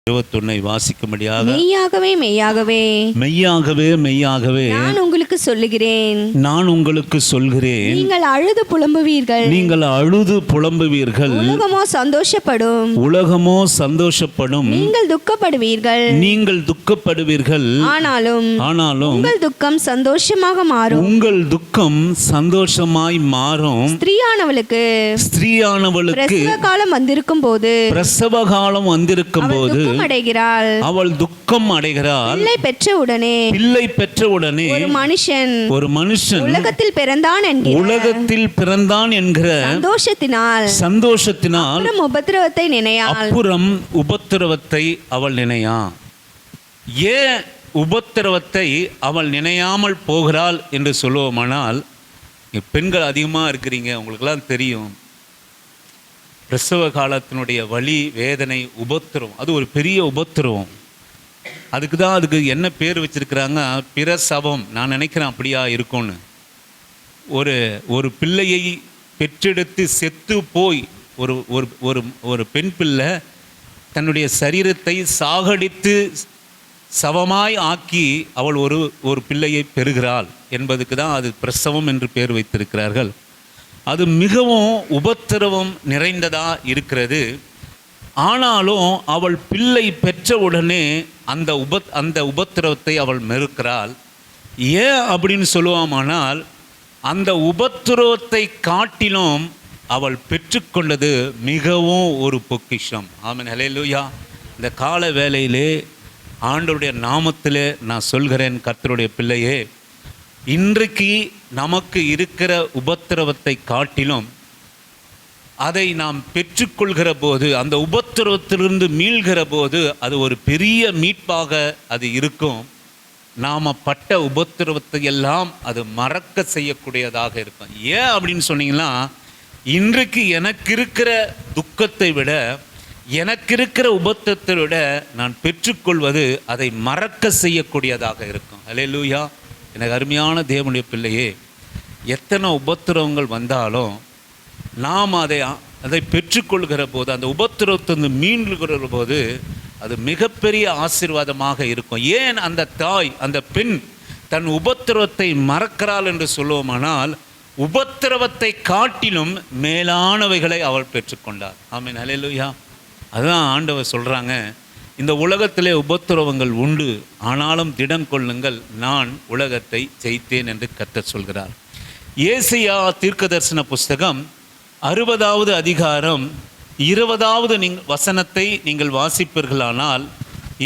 21 வாசிக்கும்படியாக. மெய்யாகவே மெய்யாகவே மெய்யாகவே மெய்யாகவே நான் உங்களுக்கு சொல்லுகிறேன், நான் உங்களுக்கு சொல்கிறேன், நீங்கள் அழுது புலம்புவீர்கள், நீங்கள் அழுது புலம்புவீர்கள், உலகமோ சந்தோஷப்படும், உலகமோ சந்தோஷப்படும், நீங்கள் துக்கப்படுவீர்கள், நீங்கள் துக்கப்படுவீர்கள், ஆனாலும் உங்கள் துக்கம் சந்தோஷமாக மாறும், உங்கள் துக்கம் சந்தோஷமாய் மாறும். ஸ்திரீயானவளுக்கு பிரசவ காலம் வந்திருக்கும் போது அடைகிறாள், அவள் துக்கம் அடைகிறாள். பிள்ளை பெற்ற உடனே ஒரு மனுஷன் உலகத்தில் பிறந்தான் என்கிற சந்தோஷத்தினால் அப்புறம் உபத்திரவத்தை அவள் நினையா. ஏன் உபத்திரவத்தை அவள் நினையாமல் போகிறாள் என்று சொல்லுவோமானால், பெண்கள் அதிகமாக இருக்கிறீங்க, உங்களுக்கெல்லாம் தெரியும். பிரசவ காலத்தினுடைய வலி, வேதனை, உபத்திரவம், அது ஒரு பெரிய உபத்திரவம். அதுக்கு என்ன பேர் வச்சிருக்கிறாங்க? பிரசவம். நான் நினைக்கிறேன் அப்படியா இருக்கும்னு. ஒரு பிள்ளையை பெற்றெடுத்து செத்து போய் ஒரு பெண் பிள்ளை தன்னுடைய சரீரத்தை சாகடித்து சவமாய் ஆக்கி அவள் ஒரு பிள்ளையை பெறுகிறாள் என்பதுக்கு தான் அது பிரசவம் என்று பேர் வைத்திருக்கிறார்கள். அது மிகவும் உபத்திரவம் நிறைந்ததா இருக்கிறது. ஆனாலும் அவள் பிள்ளை பெற்ற உடனே அந்த உபத்திரவத்தை அவள் மறுக்கிறாள். ஏன் அப்படின்னு சொல்லுவாமானால், அந்த உபத்திரவத்தை காட்டிலும் அவள் பெற்றுக்கொண்டது மிகவும் ஒரு பொக்கிஷம். ஆமென், ஹல்லேலூயா. இந்த கால வேளையிலே ஆண்டவருடைய நாமத்திலே நான் சொல்கிறேன், கர்த்தருடைய பிள்ளையே, இன்றைக்கு நமக்கு இருக்கிற உபத்திரவத்தை காட்டிலும் அதை நாம் பெற்றுக்கொள்கிற போது, அந்த உபத்திரவத்திலிருந்து மீள்கிற போது அது ஒரு பெரிய மீட்பாக அது இருக்கும். நாம் பட்ட உபத்திரவத்தை எல்லாம் அது மறக்க செய்யக்கூடியதாக இருக்கும். ஏன் அப்படின்னு சொன்னீங்கன்னா, இன்றைக்கு எனக்கு இருக்கிற துக்கத்தை விட, எனக்கு இருக்கிற உபத்திரத்தை விட நான் பெற்றுக்கொள்வது அதை மறக்க செய்யக்கூடியதாக இருக்கும். அல்லேலூயா. எனக்கு அருமையான தேவனுடைய பிள்ளையே, எத்தனை உபத்திரவங்கள் வந்தாலும் நாம் அதை பெற்றுக்கொள்கிற போது, அந்த உபத்திரவத்திலிருந்து மீள்கிற போது அது மிகப்பெரிய ஆசீர்வாதமாக இருக்கும். ஏன் அந்த தாய், அந்த பெண் தன் உபத்திரவத்தை மறக்கிறாள் என்று சொல்லுவோமானால், உபத்திரவத்தை காட்டிலும் மேலானவைகளை அவள் பெற்றுக்கொண்டார். ஆமென், ஹல்லேலூயா. அதுதான் ஆண்டவர் சொல்கிறாங்க, இந்த உலகத்திலே உபத்திரவங்கள் உண்டு, ஆனாலும் திடம் கொள்ளுங்கள், நான் உலகத்தை ஜெயித்தேன் என்று கர்த்தர் சொல்கிறார். ஏசாயா தீர்க்கதரிசன புஸ்தகம் 60வது அதிகாரம் 20வது வசனத்தை நீங்கள் வாசிப்பீர்களானால்,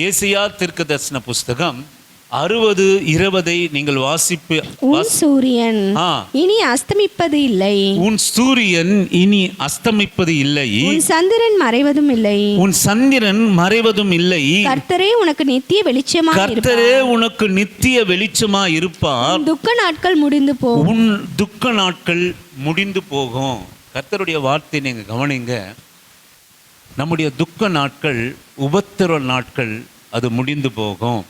ஏசாயா தீர்க்கதரிசன புஸ்தகம் 60:20 நீங்கள் வாசிப்பு. உன் சூரியன் இனி அஸ்தமிப்பது இல்லை, உன் சூரியன் இனி அஸ்தமிப்பது இல்லை, உன் சந்திரன் மறைவதும் இல்லை, உன் சந்திரன் மறைவதும் இல்லை, கர்த்தரே உனக்கு நித்திய வெளிச்சமா, கர்த்தரே உனக்கு நித்திய வெளிச்சமா இருப்பார். துக்க நாட்கள் முடிந்து போகும், உன் துக்க நாட்கள் முடிந்து போகும். கர்த்தருடைய வார்த்தை நீங்க கவனிங்க. நம்முடைய துக்க நாட்கள், உபத்திர நாட்கள் அது முடிந்து போகும்.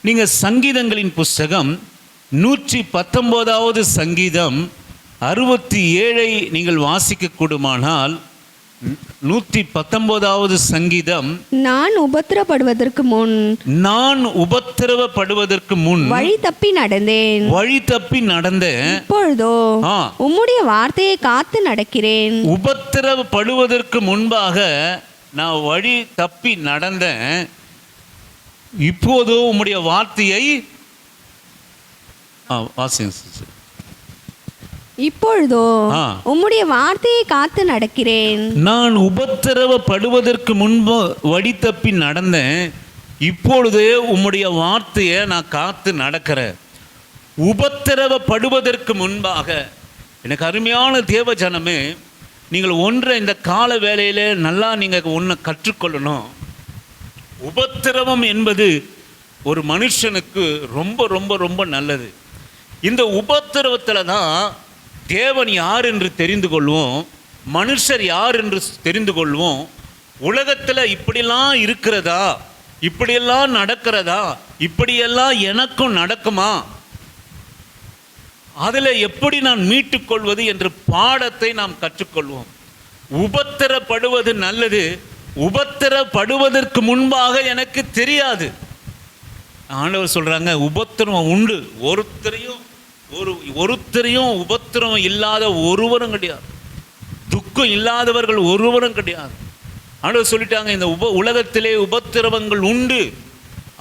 நீங்கள் சங்கீதங்களின் புஸ்தகம் 119வது சங்கீதம் 67 நீங்கள் வாசிக்க கூடுமானால், 119வது சங்கீதம், நான் உபத்திரப்படுவதற்கு முன் வழி தப்பி நடந்தேன், இப்பொழுதோ உம்முடைய வார்த்தையை காத்து நடக்கிறேன். உபத்திரப்படுவதற்கு முன்பாக நான் வழி தப்பி நடந்தேன், இப்போது உம்முடைய வார்த்தையை இப்பொழுதோ உம்முடைய வார்த்தையை காத்து நடக்கிறேன். நான் உபத்திரவப்படுவதற்கு முன்பு வழி தப்பி நடந்தேன், இப்பொழுதே உம்முடைய வார்த்தையை நான் காத்து நடக்கிறேன். உபத்திரவப்படுவதற்கு முன்பாக, எனக்கு அருமையான தேவ ஜனமே, நீங்கள் ஒன்றை இந்த கால வேளையிலே நல்லா நீங்கள் ஒன்றை கற்றுக்கொள்ளணும். உபத்திரவம் என்பது ஒரு மனுஷனுக்கு ரொம்ப ரொம்ப ரொம்ப நல்லது. இந்த உபத்திரவத்தில் தான் தேவன் யார் என்று தெரிந்து கொள்வோம், மனுஷர் யார் என்று தெரிந்து கொள்வோம். உலகத்தில் இப்படியெல்லாம் இருக்கிறதா, இப்படியெல்லாம் நடக்கிறதா, இப்படியெல்லாம் எனக்கும் நடக்குமா, அதில் எப்படி நான் மீட்டுக்கொள்வது என்ற பாடத்தை நாம் கற்றுக்கொள்வோம். உபத்திரப்படுவது நல்லது, உபத்திரப்படுவதற்கு முன்பாக எனக்கு தெரியாது. ஆண்டவர் சொல்றாங்க, உபத்திரம் உண்டு. ஒருத்தரையும் உபத்திரம் இல்லாத ஒருவரும் கிடையாது. துக்கம் இல்லாதவர்கள் ஒருவரும் கிடையாது. ஆண்டவர் சொல்லிட்டாங்க, இந்த உலகத்திலே உபத்திரவங்கள் உண்டு,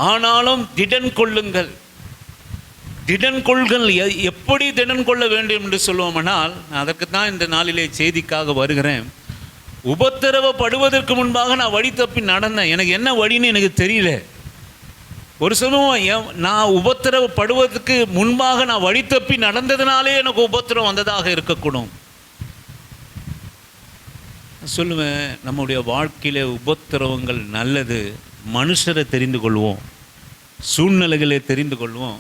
ஆனாலும் திடன் கொள்ளுங்கள். திடன் கொள்கள். எப்படி திடன் கொள்ள வேண்டும் என்று சொல்லுவோம்னால், அதற்கு தான் இந்த நாளிலே செய்திக்காக வருகிறேன். உபத்திரவப்படுவதற்கு முன்பாக நான் வழி தப்பி நடந்தேன். எனக்கு என்ன வழின்னு எனக்கு தெரியல. ஒரு சமயம் நான் உபத்திரவப்படுவதற்கு முன்பாக நான் வழி தப்பி நடந்ததுனாலே எனக்கு உபத்திரம் வந்ததாக இருக்கக்கூடும். சொல்லுவேன், நம்முடைய வாழ்க்கையில உபத்திரவங்கள் நல்லது. மனுஷரை தெரிந்து கொள்வோம், சூழ்நிலைகளை தெரிந்து கொள்வோம்,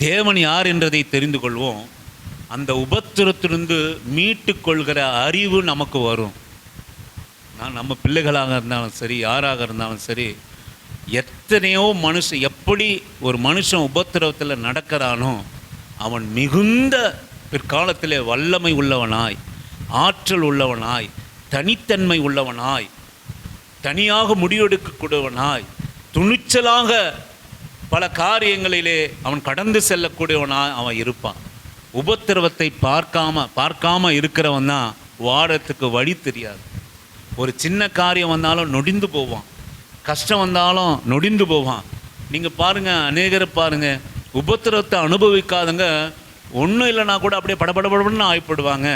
தேவன் யார் என்றதை தெரிந்து கொள்வோம். அந்த உபத்திரத்திலிருந்து மீட்டு கொள்கிற அறிவு நமக்கு வரும். நம்ம பிள்ளைகளாக இருந்தாலும் சரி, யாராக இருந்தாலும் சரி, எத்தனையோ எப்படி ஒரு மனுஷன் உபத்திரவத்தில் நடக்கிறானோ அவன் மிகுந்த பிற்காலத்திலே வல்லமை உள்ளவனாய், ஆற்றல் உள்ளவனாய், தனித்தன்மை உள்ளவனாய், தனியாக முடிவெடுக்கக்கூடியவனாய், துணிச்சலாக பல காரியங்களிலே அவன் கடந்து செல்லக்கூடியவனாய் அவன் இருப்பான். உபத்திரவத்தை பார்க்காம இருக்கிறவன் தான் வாரத்துக்கு வழி தெரியாது. ஒரு சின்ன காரியம் வந்தாலும் நொடிந்து போவான், கஷ்டம் வந்தாலும் நொடிந்து போவான். நீங்கள் பாருங்கள், அநேகரை பாருங்கள், உபத்திரவத்தை அனுபவிக்காதங்க ஒன்றும் இல்லைனா கூட அப்படியே படபடபடன்னு ஆகிப்படுவாங்க.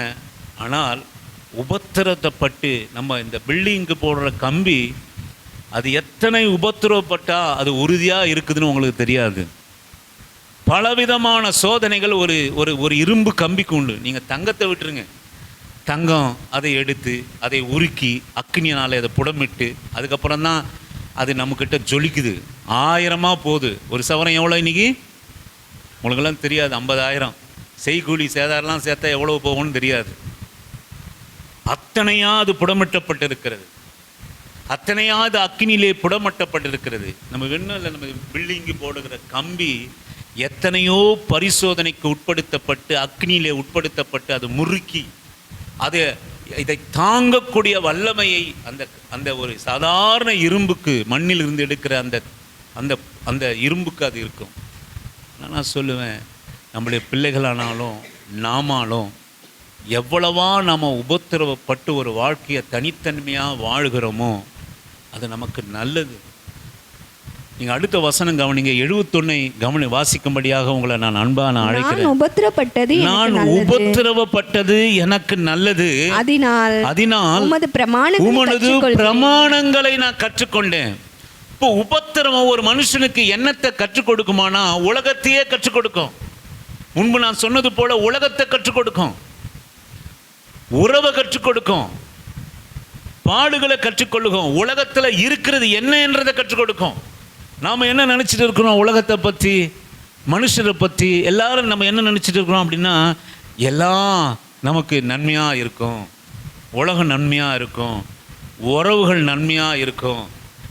ஆனால் உபத்திரத்தைப்பட்டு நம்ம இந்த பில்டிங்க்கு போடுற கம்பி, அது எத்தனை உபத்திரவப்பட்டால் அது உறுதியாக இருக்குதுன்னு உங்களுக்கு தெரியாது. பலவிதமான சோதனைகள் ஒரு இரும்பு கம்பிக்கு உண்டு. நீங்கள் தங்கத்தை விட்டுருங்க, தங்கம் அதை எடுத்து அதை உருக்கி அக்னியினால் அதை புடமிட்டு அதுக்கப்புறம் தான் அது நம்மக்கிட்ட ஜொலிக்குது. 1000 போகுது. ஒரு சவரம் எவ்வளோ இன்றைக்கி உங்களுக்கெல்லாம் தெரியாது. 50,000. செய்கூலி சேதாரெலாம் சேர்த்தா எவ்வளோ போகும்னு தெரியாது. அத்தனையா அது புடமிட்டப்பட்டிருக்கிறது, அத்தனையா அது அக்னியிலே புடமிட்டப்பட்டிருக்கிறது. நம்ம வேணும் இல்லை, நம்ம பில்டிங்கு போடுகிற கம்பி எத்தனையோ பரிசோதனைக்கு உட்படுத்தப்பட்டு அக்னியிலே உட்படுத்தப்பட்டு அது முறுக்கி இதை தாங்கக்கூடிய வல்லமையை அந்த ஒரு சாதாரண இரும்புக்கு, மண்ணில் இருந்து எடுக்கிற அந்த இரும்புக்கு அது இருக்கும். நான் சொல்லுவேன், நம்முடைய பிள்ளைகளானாலும் நாமாலும் எவ்வளவா நாம் உபத்திரவப்பட்டு ஒரு வாழ்க்கையை தனித்தன்மையாக வாழ்கிறோமோ அது நமக்கு நல்லது. நீங்கள் அடுத்த வசனம் கவனிங்க. 71 வாசிக்கும்படியாக உங்களை நான் அன்பான அழைக்கிறேன். நான் உபத்திரவப்பட்டது எனக்கு நல்லது, அதனால் உமது பிரமாணங்களை நான் கற்றுக்கொண்டேன். இப்போ உபத்திரவம் ஒரு மனுஷனுக்கு என்னத்தை கற்றுக் கொடுக்குமானா, உலகத்தையே கற்றுக் கொடுக்கும். முன்பு நான் சொன்னது போல உலகத்தை கற்றுக் கொடுக்கும், உறவை கற்றுக் கொடுக்கும், பாடுகளை கற்றுக்கொள்ளுக்கும், உலகத்தில் இருக்கிறது என்ன என்றதை கற்றுக் கொடுக்கும். நாம் என்ன நினச்சிட்டு இருக்கிறோம் உலகத்தை பற்றி, மனுஷரை பற்றி எல்லாரும் நம்ம என்ன நினச்சிட்டு இருக்கிறோம் அப்படின்னா, எல்லாம் நமக்கு நன்மையாக இருக்கும், உலகம் நன்மையாக இருக்கும், உறவுகள் நன்மையாக இருக்கும்.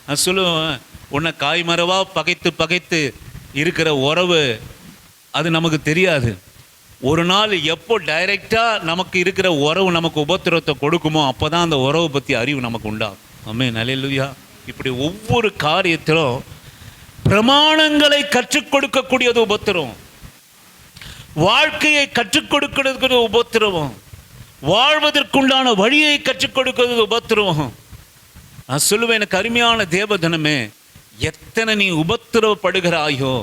நான் சொல்லுவேன், உன்னை காய்மரவாக பகைத்து இருக்கிற உறவு அது நமக்கு தெரியாது. ஒரு நாள் எப்போ டைரெக்டாக நமக்கு இருக்கிற உறவு நமக்கு உபத்திரவத்தை கொடுக்குமோ அப்போ தான் அந்த உறவை பற்றி அறிவு நமக்கு உண்டாகும். ஆமென், அல்லேலூயா. இப்படி ஒவ்வொரு காரியத்திலும் பிரமாணங்களை கற்றுக் கொடுக்கக்கூடியது உபத்திரவம், வாழ்க்கையை கற்றுக் கொடுக்கிறது உபத்திரவம், வாழ்வதற்குண்டான வழியை கற்றுக் கொடுக்கிறது உபத்திரவம். நான் சொல்லுவேன், எனக்கு அருமையான தேவதனமே, எத்தனை நீ உபத்திரவப்படுகிறாயோ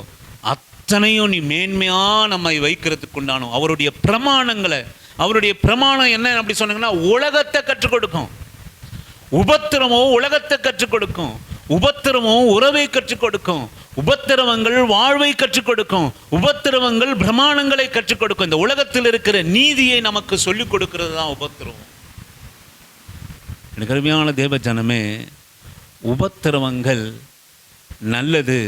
அத்தனையும் நீ மேன்மையாக நம்மை வைக்கிறதுக்குண்டானோ அவருடைய பிரமாணங்களை. அவருடைய பிரமாணம் என்ன அப்படி சொன்னாங்கன்னா, உலகத்தை கற்றுக் கொடுக்கும். உபத்திரமோ உலகத்தை கற்றுக் கொடுக்கும், உபத்திரமோ உறவை கற்றுக் கொடுக்கும், உபத்திரவங்கள் வாழ்வை கற்றுக் கொடுக்கும், உபத்திரவங்கள் பிரமாணங்களை கற்றுக் கொடுக்கும். இந்த உலகத்தில் இருக்கிற நீதியை நமக்கு சொல்லிக் கொடுக்கிறது தான் உபத்திரவம். எனக்கு அருமையான தேவ ஜனமே, உபத்திரவங்கள் நல்லது,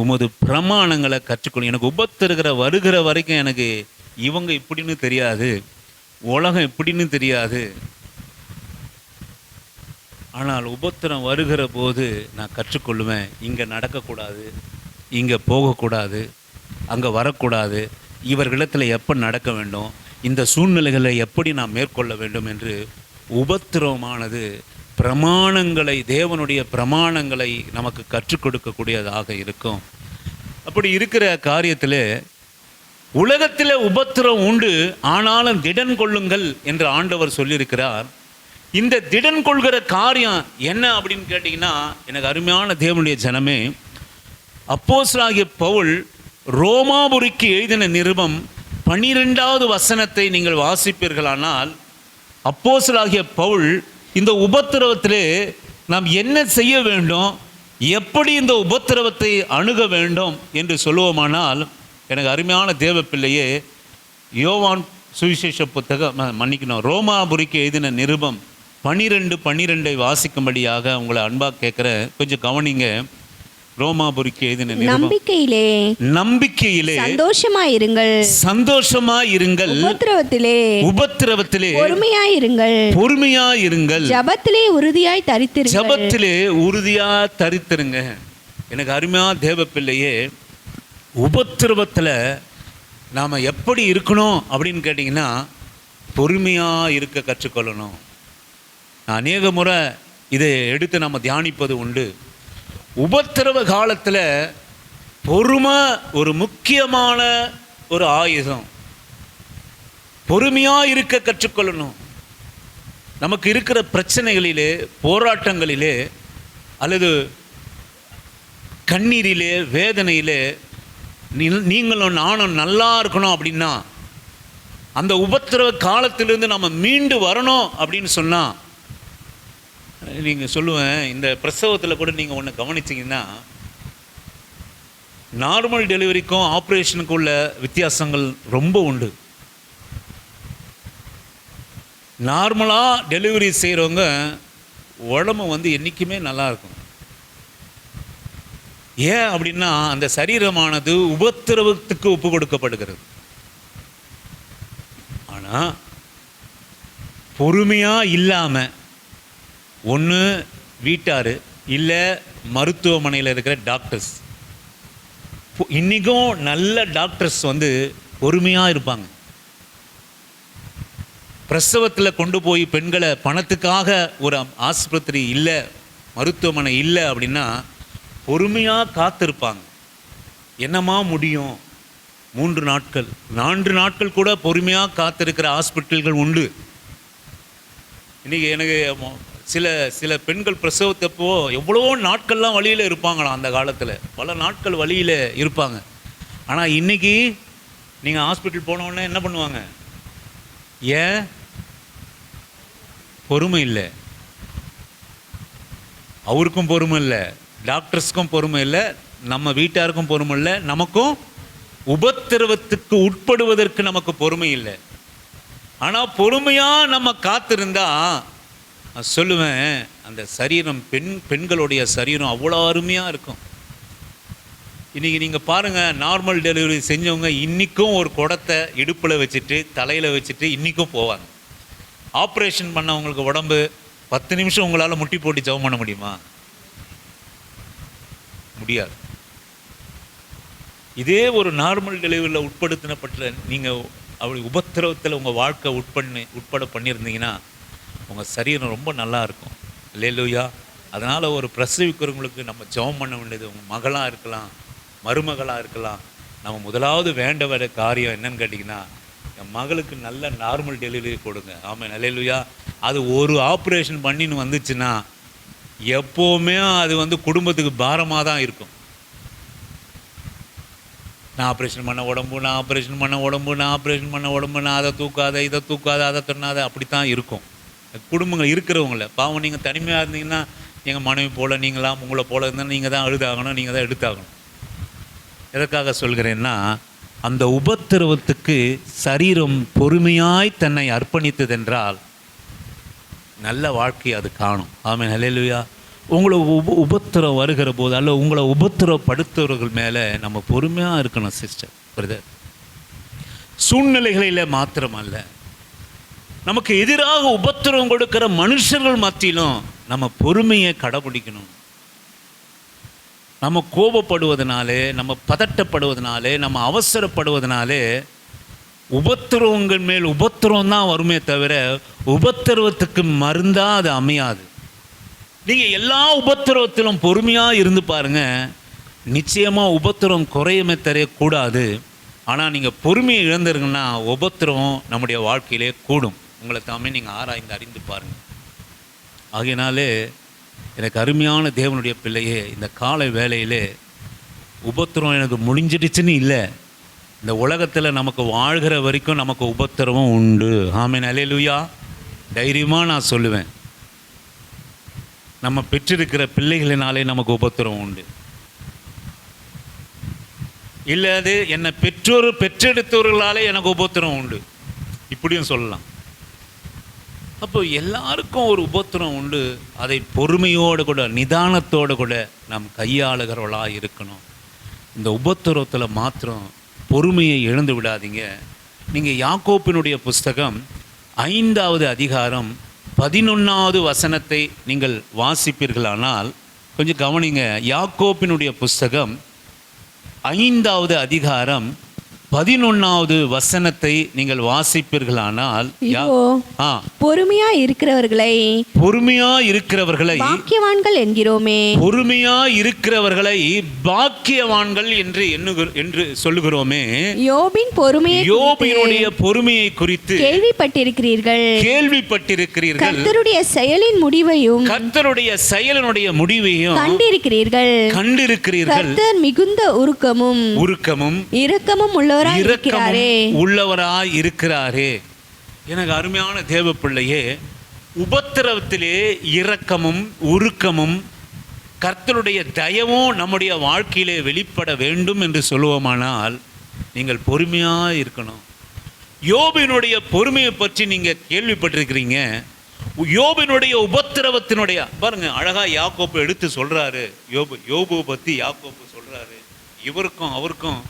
உமது பிரமாணங்களை கற்றுக்கொள்ளும். எனக்கு உபத்திருக்கிற வருகிற வரைக்கும் எனக்கு இவங்க இப்படின்னு தெரியாது, உலகம் இப்படின்னு தெரியாது. ஆனால் உபத்திரம் வருகிற போது நான் கற்றுக்கொள்ளுவேன், இங்கே நடக்கக்கூடாது, இங்கே போகக்கூடாது, அங்கே வரக்கூடாது, இவர்களிடத்தில் எப்போ நடக்க வேண்டும், இந்த சூழ்நிலைகளை எப்படி நான் மேற்கொள்ள வேண்டும் என்று உபத்திரவமானது பிரமாணங்களை, தேவனுடைய பிரமாணங்களை நமக்கு கற்றுக் கொடுக்கக்கூடியதாக இருக்கும். அப்படி இருக்கிற காரியத்தில் உலகத்தில் உபத்திரம் உண்டு, ஆனாலும் திடன் கொள்ளுங்கள் என்று ஆண்டவர் சொல்லியிருக்கிறார். இந்த திடன் கொள்கிற காரியம் என்ன அப்படின்னு கேட்டிங்கன்னா, எனக்கு அருமையான தேவனுடைய ஜனமே, அப்போஸ்தலனாகிய பவுல் ரோமாபுரிக்கு எழுதின நிருபம் 12வது வசனத்தை நீங்கள் வாசிப்பீர்களானால், அப்போஸ்தலனாகிய பவுல் இந்த உபத்திரவத்திலே நாம் என்ன செய்ய வேண்டும், எப்படி இந்த உபத்திரவத்தை அணுக வேண்டும் என்று சொல்லுவோமானால், எனக்கு அருமையான தேவ பிள்ளையே, யோவான் சுவிசேஷ புத்தகம் ரோமாபுரிக்கு எழுதின நிருபம் 12:12 வாசிக்கும்படியாக உங்களை அன்பாக கேட்குறேன். கொஞ்சம் கவனிங்க. ரோமாபுரிக்கு எழுதின நிருபம். நம்பிக்கையிலே சந்தோஷமாயிருங்கள், உபத்திரவத்திலே பொறுமையாயிருங்கள், ஜெபத்திலே உறுதியாய் தரித்திருங்க. எனக்கு அருமையான தேவ பிள்ளையே, உபத்திரவத்தில் நாம் எப்படி இருக்கணும் அப்படின்னு கேட்டிங்கன்னா, பொறுமையாக இருக்க கற்றுக்கொள்ளணும். நான் அநேக முறை இதை எடுத்து நம்ம தியானிப்பது உண்டு. உபத்திரவ காலத்தில் பொறுமை ஒரு முக்கியமான ஒரு ஆயுதம். பொறுமையாக இருக்க கற்றுக்கொள்ளணும். நமக்கு இருக்கிற பிரச்சனைகளிலே, போராட்டங்களிலே, அல்லது கண்ணீரிலே, வேதனையிலே நீங்களும் நானும் நல்லா இருக்கணும் அப்படின்னா, அந்த உபத்திரவ காலத்திலிருந்து நம்ம மீண்டு வரணும் அப்படின்னு சொன்னால், நீங்கள் சொல்லுவேன், இந்த பிரசவத்தில் கூட நீங்கள் ஒன்று கவனிச்சிங்கன்னா, நார்மல் டெலிவரிக்கும் ஆப்ரேஷனுக்கும் உள்ள வித்தியாசங்கள் ரொம்ப உண்டு. நார்மலாக டெலிவரி செய்கிறவங்க உடம்பு என்றைக்குமே நல்லாயிருக்கும். ஏன் அப்படின்னா, அந்த சரீரமானது உபத்திரவத்துக்கு ஒப்பு கொடுக்கப்படுகிறது. ஆனால் பொறுமையாக இல்லாமல், ஒன்று வீட்டார், இல்லை மருத்துவமனையில் இருக்கிற டாக்டர்ஸ், இன்றைக்கும் நல்ல டாக்டர்ஸ் பொறுமையாக இருப்பாங்க. பிரசவத்தில் கொண்டு போய் பெண்களை பணத்துக்காக ஒரு ஆஸ்பத்திரி இல்லை, மருத்துவமனை இல்லை அப்படின்னா பொறுமையாக காத்திருப்பாங்க. என்னமா முடியும், 3 நாட்கள் 4 நாட்கள் கூட பொறுமையாக காத்திருக்கிற ஹாஸ்பிட்டல்கள் உண்டு. இன்றைக்கி எனக்கு சில பெண்கள் பிரசவத்தப்போ எவ்வளோ நாட்கள்லாம் வழியில் இருப்பாங்களாம். அந்த காலத்தில் பல நாட்கள் வழியில் இருப்பாங்க. ஆனால் இன்றைக்கி நீங்கள் ஹாஸ்பிட்டல் போனோடனே என்ன பண்ணுவாங்க? ஏன்? பொறுமை இல்லை. அவருக்கும் பொறுமை இல்லை, டாக்டர்ஸ்க்கும் பொறுமை இல்லை, நம்ம வீட்டாருக்கும் பொறுமை இல்லை, நமக்கும் உபத்திரவத்துக்கு உட்படுவதற்கு நமக்கு பொறுமை இல்லை. ஆனால் பொறுமையாக நம்ம காத்திருந்தா, சொல்லுவேன், அந்த சரீரம், பெண்களுடைய சரீரம் அவ்வளோ அருமையாக இருக்கும். இன்றைக்கி நீங்கள் பாருங்கள், நார்மல் டெலிவரி செஞ்சவங்க இன்றைக்கும் ஒரு குடத்தை இடுப்பில் வச்சுட்டு தலையில் வச்சுட்டு இன்றைக்கும் போவாங்க. ஆப்ரேஷன் பண்ணவங்களுக்கு உடம்பு 10 நிமிஷம் உங்களால் முட்டி போட்டு ஜெபம் பண்ண முடியுமா? முடியாது. இதே ஒரு நார்மல் டெலிவரியில் உட்படுத்தினப்பட்ட நீங்கள் அப்படி உபத்திரவத்தில் உங்கள் வாழ்க்கை உட்பட பண்ணியிருந்தீங்கன்னா உங்கள் சரீரம் ரொம்ப நல்லா இருக்கும். அல்லேலூயா. அதனால் ஒரு பிரசவிக்கிறவங்களுக்கு நம்ம ஜெபம் பண்ண வேண்டியது, உங்கள் மகளாக இருக்கலாம், மருமகளாக இருக்கலாம், நம்ம முதலாவது வேண்ட வர காரியம் என்னன்னு கேட்டிங்கன்னா, என் மகளுக்கு நல்ல நார்மல் டெலிவரி கொடுங்க. ஆமாம், அல்லேலூயா. அது ஒரு ஆப்ரேஷன் பண்ணின்னு வந்துச்சுன்னா எப்போவுமே அது குடும்பத்துக்கு பாரமாக தான் இருக்கும். நான் ஆப்ரேஷன் பண்ண உடம்பு, நான் ஆப்ரேஷன் பண்ண உடம்பு, நான் ஆப்ரேஷன் பண்ண உடம்பு, நான் அதை தூக்காத, இதை தூக்காத, அதை தொண்ணாத, அப்படித்தான் இருக்கும் குடும்பங்கள் இருக்கிறவங்கள. பாவம், நீங்கள் தனிமையாக இருந்தீங்கன்னா, எங்கள் மனைவி போல் நீங்களாம் உங்களை போல் இருந்தால் நீங்கள் தான் அழுதாகணும், நீங்கள் தான் எடுத்தாகணும். எதற்காக சொல்கிறேன்னா, அந்த உபத்திரவத்துக்கு சரீரம் பொறுமையாய் தன்னை அர்ப்பணித்ததென்றால் நல்ல வாழ்க்கை அது காணும். ஆமென், அல்லேலூயா. உங்களை உபத்திரம் வருகிற போது, அல்ல உங்களை உபத்திரப்படுத்துவர்கள் மேலே நம்ம பொறுமையாக இருக்கணும் சிஸ்டர், பிரதர். சூழ்நிலைகளில் மாத்திரமல்ல, நமக்கு எதிராக உபத்திரம் கொடுக்கிற மனுஷர்கள் மத்தியிலும் நம்ம பொறுமையை கடைபிடிக்கணும். நம்ம கோபப்படுவதனாலே, நம்ம பதட்டப்படுவதனாலே, நம்ம அவசரப்படுவதனாலே உபத்திரவங்கள் மேல் உபத்திரம் தான் வருமே தவிர உபத்திரவத்துக்கு மருந்தாக அது அமையாது. நீங்கள் எல்லா உபத்திரவத்திலும் பொறுமையாக இருந்து பாருங்க, நிச்சயமாக உபத்திரவம் குறையுமே தெரியக்கூடாது. ஆனால் நீங்கள் பொறுமையை இழந்துருங்கன்னா உபத்திரவம் நம்முடைய வாழ்க்கையிலே கூடும். உங்களை தாமே நீங்கள் ஆராய்ந்து அறிந்து பாருங்கள். ஆகையினாலே எனக்கு அருமையான தேவனுடைய பிள்ளையே, இந்த காலை வேளையிலே உபத்திரம் எனக்கு முடிஞ்சிடுச்சுன்னு இல்லை, இந்த உலகத்தில் நமக்கு வாழ்கிற வரைக்கும் நமக்கு உபத்திரவம் உண்டு. ஆமென், அல்லேலூயா. தைரியமாக நான் சொல்லுவேன், நம்ம பெற்றிருக்கிற பிள்ளைகளினாலே நமக்கு உபத்திரவம் உண்டு. இல்லை அது என்னை பெற்றெடுத்தவர்களாலே எனக்கு உபத்திரம் உண்டு, இப்படியும் சொல்லலாம். அப்போ எல்லாருக்கும் ஒரு உபத்திரம் உண்டு. அதை பொறுமையோடு கூட நிதானத்தோடு கூட நாம் கையாளுகிறவர்களாக இருக்கணும். இந்த உபத்திரத்தில் மாத்திரம் பொறுமையை இழந்து விடாதீங்க. நீங்கள் யாக்கோப்பினுடைய புஸ்தகம் 5வது அதிகாரம் 11வது வசனத்தை நீங்கள் வாசிப்பீர்களானால், கொஞ்சம் கவனிங்க. யாக்கோப்பினுடைய புஸ்தகம் 5வது அதிகாரம் 11வது வசனத்தை நீங்கள் வாசிப்பீர்களானால், பொறுமையா இருக்கிறவர்களை பாக்கியவான்கள் என்கிறோமே. பொறுமையா இருக்கிறவர்களை பாக்கியவான்கள் என்று சொல்லுகிறோமே. யோபினுடைய பொறுமையை குறித்து கேள்விப்பட்டிருக்கிறீர்கள். கர்த்தருடைய செயலின் முடிவையும் கண்டிருக்கிறீர்கள். கர்த்தர் மிகுந்த உருக்கமும் இரக்கமும் உள்ளவராய் இருக்கிறாரே. எனக்கு அருமையான தேவ பிள்ளையே, உபத்திரவத்திலே இரக்கமும் உருக்கமும் கர்த்தருடைய தயவும் நம்முடைய வாழ்க்கையிலே வெளிப்பட வேண்டும் என்று சொல்லுவோமானால் நீங்கள் பொறுமையாக இருக்கணும். யோபினுடைய பொறுமையை பற்றி நீங்கள் கேள்விப்பட்டிருக்கிறீங்க. யோபினுடைய உபத்திரவத்தினுடைய பாருங்க, அழகா யாக்கோப்பு எடுத்து சொல்றாரு. யோபுவை பற்றி யாக்கோப்பு சொல்றாரு. இவருக்கும் அவருக்கும்